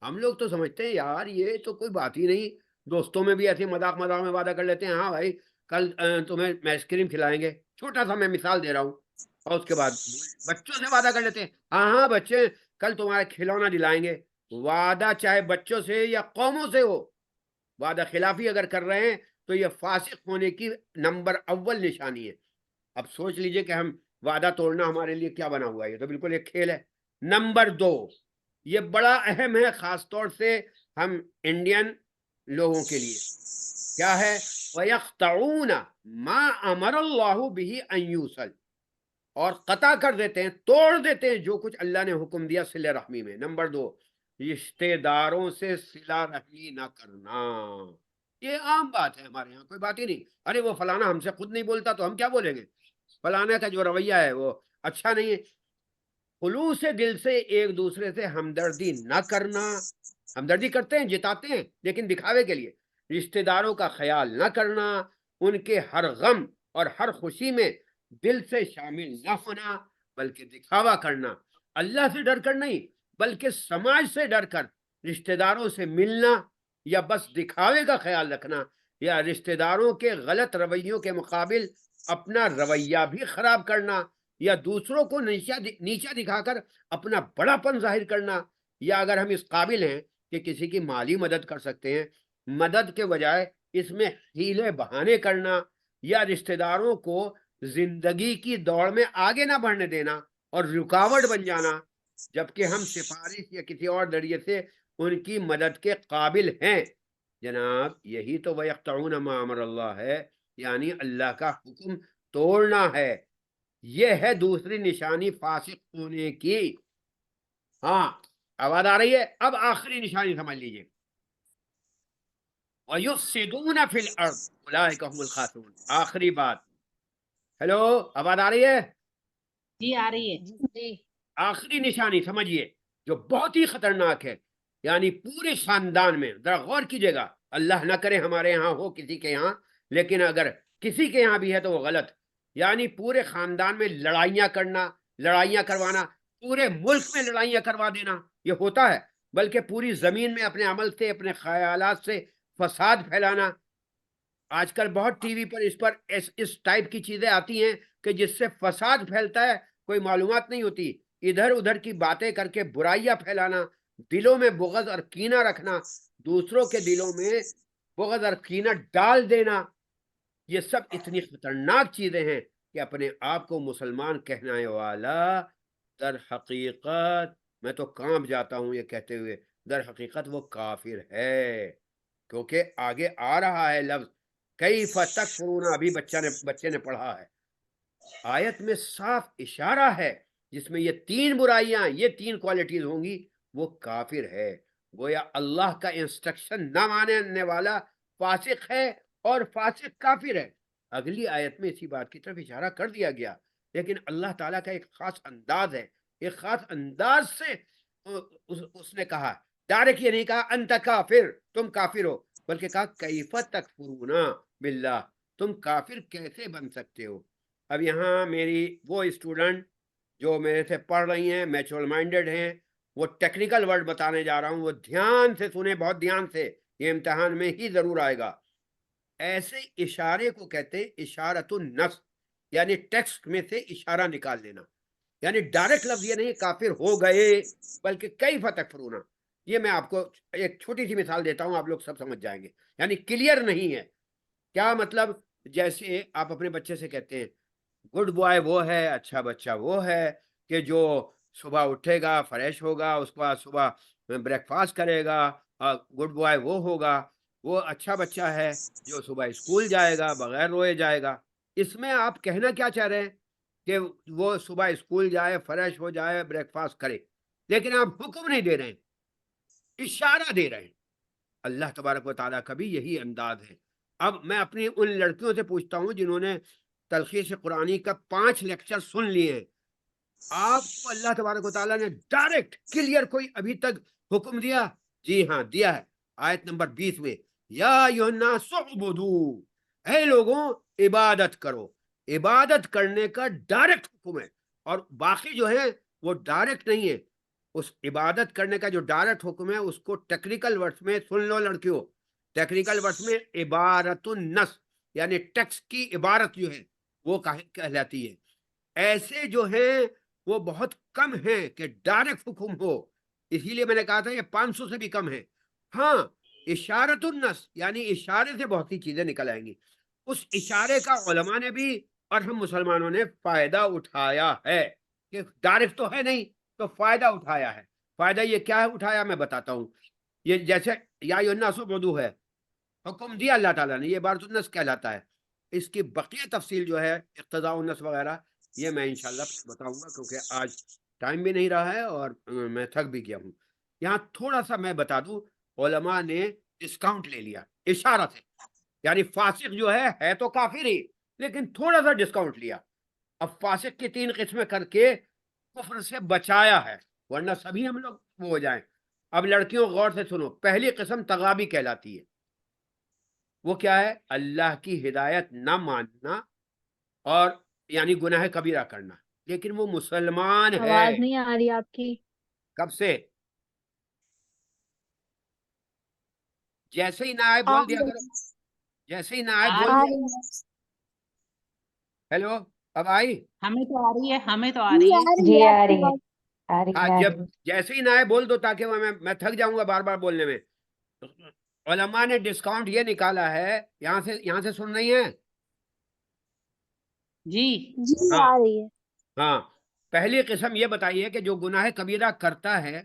ہم لوگ تو سمجھتے ہیں یار یہ تو کوئی بات ہی نہیں، دوستوں میں بھی ایسے مذاق میں وعدہ کر لیتے ہیں، ہاں بھائی کل تمہیں آئس کریم کھلائیں گے. چھوٹا سا میں مثال دے رہا ہوں. اور اس کے بعد بچوں سے وعدہ کر لیتے ہیں، ہاں بچے کل تمہارے کھلونا دلائیں گے. وعدہ چاہے بچوں سے یا قوموں سے ہو، وعدہ خلافی اگر کر رہے ہیں تو یہ فاسق ہونے کی نمبر اول نشانی ہے. اب سوچ لیجئے کہ ہم وعدہ توڑنا ہمارے لیے کیا بنا ہوا ہے، یہ تو بالکل ایک کھیل ہے. نمبر 2، یہ بڑا اہم ہے خاص طور سے ہم انڈین لوگوں کے لیے. کیا ہے؟ وَيَقْطَعُونَ مَا أَمَرَ اللَّهُ بِهِ أَن يُوصَلَ، اور قطع کر دیتے ہیں، توڑ دیتے ہیں جو کچھ اللہ نے حکم دیا صلہ رحمی میں. نمبر 2، رشتہ داروں سے صلہ رحمی نہ کرنا. یہ عام بات ہے ہمارے یہاں، کوئی بات ہی نہیں. ارے وہ فلانا ہم سے خود نہیں بولتا تو ہم کیا بولیں گے، فلانا کا جو رویہ ہے وہ اچھا نہیں ہے. خلوص دل سے ایک دوسرے سے ہمدردی نہ کرنا. ہمدردی کرتے ہیں، جتاتے ہیں، لیکن دکھاوے کے لیے. رشتہ داروں کا خیال نہ کرنا، ان کے ہر غم اور ہر خوشی میں دل سے شامل نہ ہونا بلکہ دکھاوا کرنا. اللہ سے ڈر کر نہیں بلکہ سماج سے ڈر کر رشتہ داروں سے ملنا، یا بس دکھاوے کا خیال رکھنا، یا رشتہ داروں کے غلط رویوں کے مقابل اپنا رویہ بھی خراب کرنا، یا دوسروں کو نیچا دکھا کر اپنا بڑا پن ظاہر کرنا. یا اگر ہم اس قابل ہیں کہ کسی کی مالی مدد کر سکتے ہیں، مدد کے بجائے اس میں ہیلے بہانے کرنا، یا رشتہ داروں کو زندگی کی دوڑ میں آگے نہ بڑھنے دینا اور رکاوٹ بن جانا، جبکہ ہم سفارش یا کسی اور ذریعے سے ان کی مدد کے قابل ہیں. جناب یہی تو وَيَقْطَعُونَ مَا أَمَرَ اللَّهُ ہے، یعنی اللہ کا حکم توڑنا ہے. یہ ہے دوسری نشانی فاسق ہونے کی. ہاں آواز آ رہی ہے؟ اب آخری نشانی سمجھ لیجئے، وَيُفْسِدُونَ فِي الْأَرْضِ أُولَٰئِكَ هُمُ الْخَاسِرُونَ. آخری بات. ہیلو، آواز آ رہی ہے؟ جی آ رہی ہے. جی آخری نشانی سمجھیے جو بہت ہی خطرناک ہے، یعنی پورے خاندان میں. ذرا غور کیجئے گا، اللہ نہ کرے ہمارے یہاں ہو کسی کے یہاں، لیکن اگر کسی کے یہاں بھی ہے تو وہ غلط. یعنی پورے خاندان میں لڑائیاں کرنا، لڑائیاں کروانا، پورے ملک میں لڑائیاں کروا دینا. یہ ہوتا ہے، بلکہ پوری زمین میں اپنے عمل سے، اپنے خیالات سے فساد پھیلانا. آج کل بہت ٹی وی پر اس ٹائپ کی چیزیں آتی ہیں کہ جس سے فساد پھیلتا ہے، کوئی معلومات نہیں ہوتی. ادھر ادھر کی باتیں کر کے برائیاں پھیلانا، دلوں میں بغض اور کینہ رکھنا، دوسروں کے دلوں میں بغض اور کینہ ڈال دینا. یہ سب اتنی خطرناک چیزیں ہیں کہ اپنے آپ کو مسلمان کہنے والا در حقیقت، میں تو کانپ جاتا ہوں یہ کہتے ہوئے، در حقیقت وہ کافر ہے. کیونکہ آگے آ رہا ہے لفظ کیف تکفرون، ابھی بچے نے پڑھا ہے. آیت میں صاف اشارہ ہے جس میں یہ 3 برائیاں، یہ 3 کوالٹیز ہوں گی، وہ کافر ہے. گویا اللہ کا انسٹرکشن نہ ماننے والا فاسق ہے اور فاسق کافر ہے. اگلی آیت میں اسی بات کی طرف اشارہ کر دیا گیا، لیکن اللہ تعالیٰ کا ایک خاص انداز ہے، ایک خاص انداز سے اس نے کہا ڈائریکٹ یہ نہیں کہا انت کافر تم کافر ہو، بلکہ کہا کیف تکفرون باللہ تم کافر کیسے بن سکتے ہو۔ اب یہاں میری وہ اسٹوڈنٹ جو میرے سے پڑھ رہی ہیں میچور مائنڈیڈ ہیں، وہ ٹیکنیکل ورڈ بتانے جا رہا ہوں، وہ دھیان سے سنیں، بہت دھیان سے، یہ امتحان میں ہی ضرور آئے گا۔ ایسے اشارے کو کہتے ہیں اشارۃ النص، یعنی ٹیکسٹ میں سے اشارہ نکال لینا، یعنی ڈائریکٹ لفظ یہ نہیں کافر ہو گئے، بلکہ کیف تکفرون۔ یہ میں آپ کو ایک چھوٹی سی مثال دیتا ہوں، آپ لوگ سب سمجھ جائیں گے، یعنی کلیئر نہیں ہے۔ کیا مطلب؟ جیسے آپ اپنے بچے سے کہتے ہیں گڈ بوائے وہ ہے، اچھا بچہ وہ ہے کہ جو صبح اٹھے گا، فریش ہوگا، اس کے بعد صبح بریک فاسٹ کرے گا، گڈ بوائے وہ ہوگا، وہ اچھا بچہ ہے جو صبح اسکول جائے گا، بغیر روئے جائے گا۔ اس میں آپ کہنا کیا چاہ رہے ہیں؟ کہ وہ صبح اسکول جائے، فریش ہو جائے، بریک فاسٹ کرے، لیکن آپ حکم نہیں دے رہے ہیں، اشارہ دے رہے ہیں۔ اللہ تبارک و تعالیٰ کا بھی یہی انداز ہے۔ اب میں اپنی ان لڑکیوں سے پوچھتا ہوں جنہوں نے تلخیص قرآنی کا 5 لیکچر سن لیے ہیں، آپ کو اللہ تبارک و تعالیٰ نے ڈائریکٹ کلیئر کوئی ابھی تک حکم دیا؟ جی ہاں دیا ہے، آیت نمبر 20 میں، یا ایھا الناس اعبدوا، اے لوگوں عبادت کرو۔ عبادت کرنے کا ڈائریکٹ حکم ہے، اور باقی جو ہے وہ ڈائریکٹ نہیں ہے۔ اس عبادت کرنے کا جو ڈائریکٹ حکم ہے اس کو ٹیکنیکل ورڈز میں سن لو لڑکیوں، ٹیکنیکل ورڈز میں عبارت النص، یعنی ٹیکسٹ کی عبارت جو ہے وہ کہلاتی ہے۔ ایسے جو ہیں وہ بہت کم ہیں کہ ڈائریکٹ حکم ہو، اسی لیے میں نے کہا تھا یہ 500 سے بھی کم ہے۔ ہاں اشارت النص یعنی اشارے سے بہت سی چیزیں نکل آئیں گی، اس اشارے کا علماء نے بھی اور ہم مسلمانوں نے فائدہ اٹھایا ہے، کہ ڈائریکٹ تو ہے نہیں تو فائدہ اٹھایا ہے۔ فائدہ یہ کیا ہے اٹھایا، میں بتاتا ہوں۔ یہ جیسے یا ایھا الناس اعبدوا ہے، حکم دیا اللہ تعالیٰ نے، یہ عبارت النص کہلاتا ہے۔ اس کی بقیہ تفصیل جو ہے اقتضاء النص وغیرہ، یہ میں انشاءاللہ بتاؤں گا، کیونکہ آج ٹائم بھی نہیں رہا ہے اور میں تھک بھی گیا ہوں۔ یہاں تھوڑا سا میں بتا دوں، علماء نے ڈسکاؤنٹ لے لیا اشارہ سے، یعنی فاسق جو ہے تو کافر ہی، لیکن تھوڑا سا ڈسکاؤنٹ لیا۔ اب فاسق کی 3 قسمیں کر کے کفر سے بچایا ہے، ورنہ سبھی ہم لوگ وہ ہو جائیں۔ اب لڑکیوں غور سے سنو، پہلی قسم تغابی کہلاتی ہے۔ وہ کیا ہے؟ اللہ کی ہدایت نہ ماننا اور یعنی گناہ کبیرہ کرنا، لیکن وہ مسلمان ہے۔ آواز نہیں آ رہی آپ کی۔ کب سے؟ جیسے ہی نہ آئے بول دیا کرو، جیسے ہی نہ آئے بول دیا۔ ہیلو، اب آئی؟ ہمیں تو آ رہی ہے، ہمیں تو آ رہی ہے۔ جی آ رہی ہے، آ رہی ہاں، ہے، آ جب رہی ہے۔ جیسے ہی نہ آئے بول دو، تاکہ میں تھک جاؤں گا بار بار بولنے میں۔ علماء نے ڈسکاؤنٹ یہ نکالا ہے، یہاں سے سن رہی ہیں؟ جی ہاں آ رہی ہے۔ ہاں، پہلی قسم یہ بتائیے کہ جو گناہ کبیرہ کرتا ہے،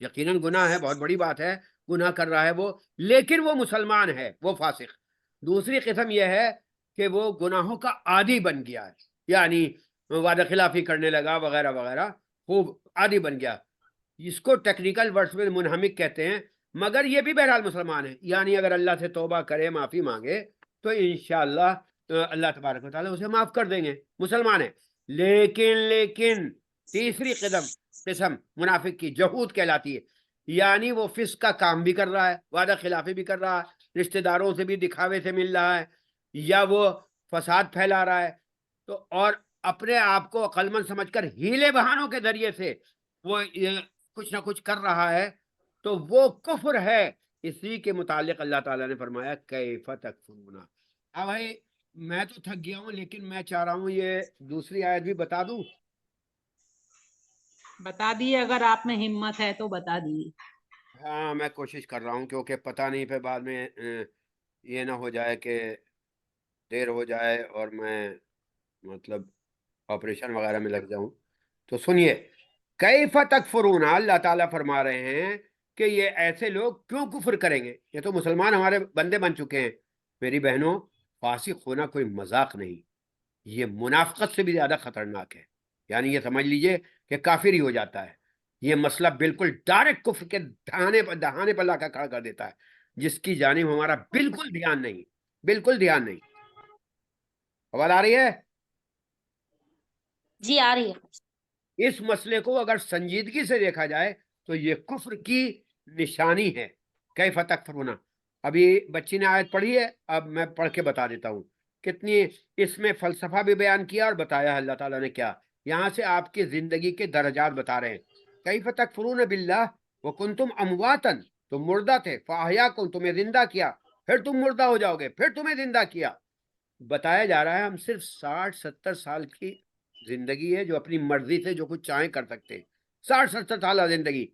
یقیناً گناہ ہے، بہت بڑی بات ہے، گناہ کر رہا ہے وہ، لیکن وہ مسلمان ہے، وہ فاسق۔ دوسری قسم یہ ہے کہ وہ گناہوں کا عادی بن گیا ہے، یعنی وعدہ خلافی کرنے لگا وغیرہ وغیرہ، خوب عادی بن گیا۔ اس کو ٹیکنیکل ورڈز میں منہمک کہتے ہیں، مگر یہ بھی بہرحال مسلمان ہے، یعنی اگر اللہ سے توبہ کرے، معافی مانگے تو انشاءاللہ اللہ تبارک و تعالیٰ اسے معاف کر دیں گے، مسلمان ہے۔ لیکن تیسری قسم منافق کی جہود کہلاتی ہے، یعنی وہ فسق کا کام بھی کر رہا ہے، وعدہ خلافی بھی کر رہا ہے، رشتہ داروں سے بھی دکھاوے سے مل رہا ہے، یا وہ فساد پھیلا رہا ہے، تو اور اپنے آپ کو عقل مند سمجھ کر ہیلے بہانوں کے ذریعے سے وہ کچھ نہ کچھ کر رہا ہے، تو وہ کفر ہے۔ اسی کے متعلق اللہ تعالیٰ نے فرمایا کیف تکفرون۔ اب بھائی میں تو تھک گیا ہوں، لیکن میں چاہ رہا ہوں یہ دوسری آیت بھی بتا دوں۔ بتا دیے، اگر آپ میں ہمت ہے تو بتا دیے۔ ہاں میں کوشش کر رہا ہوں، کیونکہ پتہ نہیں پھر بعد میں یہ نہ ہو جائے کہ دیر ہو جائے اور میں مطلب آپریشن وغیرہ میں لگ جاؤں۔ تو سنیے، کیف تکفرون، اللہ تعالیٰ فرما رہے ہیں کہ یہ ایسے لوگ کیوں کفر کریں گے؟ یہ تو مسلمان ہمارے بندے بن چکے ہیں۔ میری بہنوں، فاسق ہونا کوئی مذاق نہیں، یہ منافقت سے بھی زیادہ خطرناک ہے، یعنی یہ سمجھ لیجئے کہ کافر ہی ہو جاتا ہے۔ یہ مسئلہ بالکل ڈائریکٹ کفر کے دہانے پر لا کر کھڑا کر دیتا ہے، جس کی جانب ہمارا بالکل دھیان نہیں، بالکل دھیان نہیں۔ آواز آ رہی ہے؟ جی آ رہی ہے۔ اس مسئلے کو اگر سنجیدگی سے دیکھا جائے تو یہ کفر کی نشانی ہے. کیف تکفرون، ابھی بچی نے آیت پڑھی ہے، اب میں پڑھ کے بتا دیتا ہوں. کتنی اس میں فلسفہ بھی بیان کیا اور بتایا اللہ تعالیٰ نے کیا. یہاں سے آپ کی زندگی کے درجات بتا رہے ہیں. کیف تکفرون باللہ وکنتم امواتا، تم مردہ تھے، فاحیاکم، تمہیں زندہ کیا، پھر تم مردہ ہو جاؤ گے، پھر تمہیں زندہ کیا. بتایا جا رہا ہے ہم صرف 60-70 سال کی زندگی ہے جو اپنی مرضی سے جو کچھ چاہیں کر سکتے ہیں. 60-70 سال زندگی،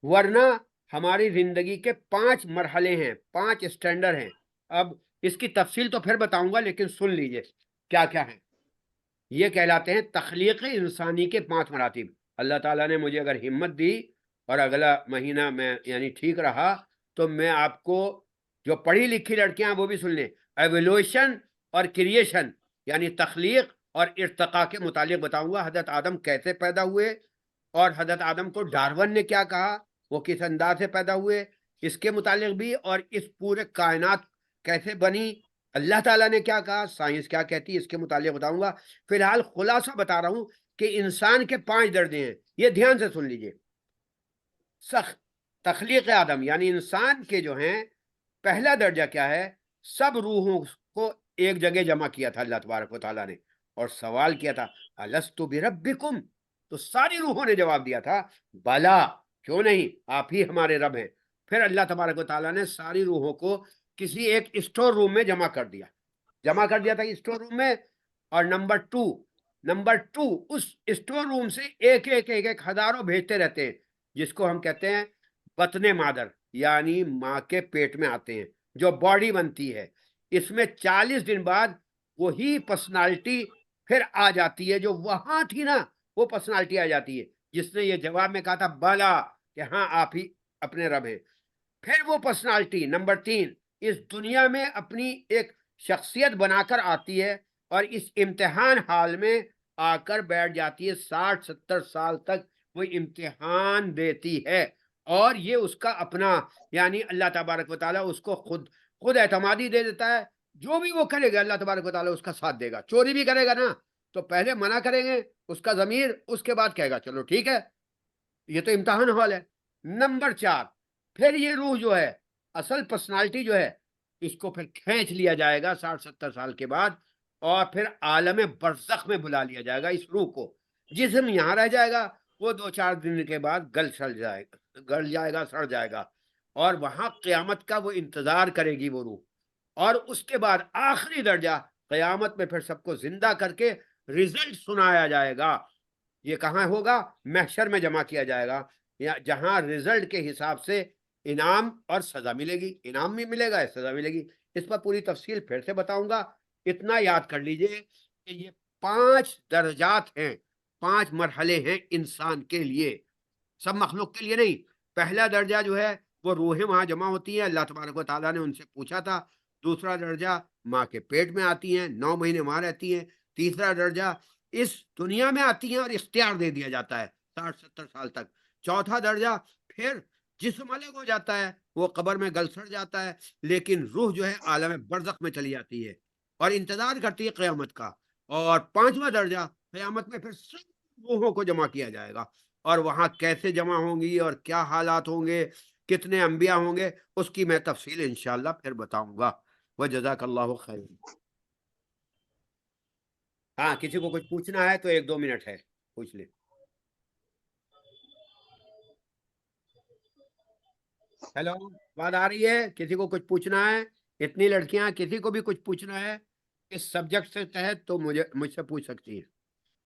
ورنہ ہماری زندگی کے 5 مرحلے ہیں، 5 اسٹینڈرڈ ہیں. اب اس کی تفصیل تو پھر بتاؤں گا، لیکن سن لیجئے کیا کیا ہیں. یہ کہلاتے ہیں تخلیق انسانی کے 5 مراتب. اللہ تعالیٰ نے مجھے اگر ہمت دی اور اگلا مہینہ میں یعنی ٹھیک رہا تو میں آپ کو جو پڑھی لکھی لڑکیاں وہ بھی سن لیں. ایوولوشن اور کریشن یعنی تخلیق اور ارتقاء کے متعلق بتاؤں گا. حضرت آدم کیسے پیدا ہوئے اور حضرت آدم کو ڈارون نے کیا کہا، وہ کس انداز سے پیدا ہوئے، اس کے متعلق بھی، اور اس پورے کائنات کیسے بنی، اللہ تعالیٰ نے کیا کہا، سائنس کیا کہتی ہے، اس کے متعلق بتاؤں گا. فی الحال خلاصہ بتا رہا ہوں کہ انسان کے 5 درجے ہیں. یہ دھیان سے سن لیجئے. تخلیق آدم یعنی انسان کے جو ہیں پہلا درجہ کیا ہے، سب روحوں کو ایک جگہ جمع کیا تھا اللہ تبارک و تعالیٰ نے اور سوال کیا تھا الست بربکم، تو ساری روحوں نے جواب دیا تھا بلا، کیوں نہیں، آپ ہی ہمارے رب ہیں. پھر اللہ تبارک و تعالیٰ نے ساری روحوں کو کسی ایک اسٹور روم میں جمع کر دیا تھا اسٹور روم میں. اور نمبر 2 اس اسٹور روم سے ایک ہزاروں بھیجتے رہتے ہیں، جس کو ہم کہتے ہیں بطن مادر، یعنی ماں کے پیٹ میں آتے ہیں جو باڈی بنتی ہے. اس میں 40 دن بعد وہی پرسنالٹی پھر آ جاتی ہے جو وہاں تھی نا، وہ پرسنالٹی آ جاتی ہے جس نے یہ جواب میں کہا تھا بلا کہ ہاں آپ ہی اپنے رب ہیں. پھر وہ پرسنالٹی نمبر 3 اس دنیا میں اپنی ایک شخصیت بنا کر آتی ہے اور اس امتحان حال میں آ کر بیٹھ جاتی ہے. 60-70 سال تک وہ امتحان دیتی ہے اور یہ اس کا اپنا یعنی اللہ تبارک و تعالیٰ اس کو خود اعتمادی دے دیتا ہے. جو بھی وہ کرے گا اللہ تبارک و تعالیٰ اس کا ساتھ دے گا. چوری بھی کرے گا نا تو پہلے منع کریں گے اس کا ضمیر، اس کے بعد کہے گا چلو ٹھیک ہے. یہ تو امتحان حال ہے. نمبر 4 پھر یہ روح جو ہے اصل پرسنالٹی جو ہے اس کو پھر کھینچ لیا جائے گا 60-70 سال کے بعد اور پھر عالم برزخ میں بلا لیا جائے گا اس روح کو. جسم یہاں رہ جائے گا، وہ 2-4 دن کے بعد گل جائے گا، سڑ جائے گا اور وہاں قیامت کا وہ انتظار کرے گی وہ روح. اور اس کے بعد آخری درجہ قیامت میں پھر سب کو زندہ کر کے رزلٹ سنایا جائے گا. یہ کہاں ہوگا؟ محشر میں جمع کیا جائے گا، جہاں رزلٹ کے حساب سے انعام اور سزا ملے گی. انعام بھی ملے گا، سزا ملے گی. اس پر پوری تفصیل پھر سے بتاؤں گا. اتنا یاد کر لیجئے کہ یہ 5 درجات ہیں، 5 مرحلے ہیں انسان کے لیے، سب مخلوق کے لیے نہیں. پہلا درجہ جو ہے وہ روحیں وہاں جمع ہوتی ہیں، اللہ تبارک و تعالیٰ نے ان سے پوچھا تھا. دوسرا درجہ ماں کے پیٹ میں آتی ہیں، 9 مہینے وہاں رہتی ہیں. تیسرا درجہ اس دنیا میں آتی ہیں اور اختیار دے دیا جاتا ہے 60-70 سال تک. چوتھا درجہ پھر جسم الگ ہو جاتا ہے، وہ قبر میں گل سڑ جاتا ہے، لیکن روح جو ہے عالم برزخ میں چلی جاتی ہے اور انتظار کرتی ہے قیامت کا. اور 5واں درجہ قیامت میں پھر سب روحوں کو جمع کیا جائے گا اور وہاں کیسے جمع ہوں گی اور کیا حالات ہوں گے، کتنے انبیاء ہوں گے، اس کی میں تفصیل انشاءاللہ پھر بتاؤں گا. وجزاک اللہ خیر. ہاں کسی کو کچھ پوچھنا ہے تو 1-2 منٹ ہے، پوچھ لیں. ہیلو، بات آ رہی ہے؟ کسی کو کچھ پوچھنا ہے؟ اتنی لڑکیاں، کسی کو بھی کچھ پوچھنا ہے اس سبجیکٹ سے تحت تو مجھ سے پوچھ سکتی ہیں.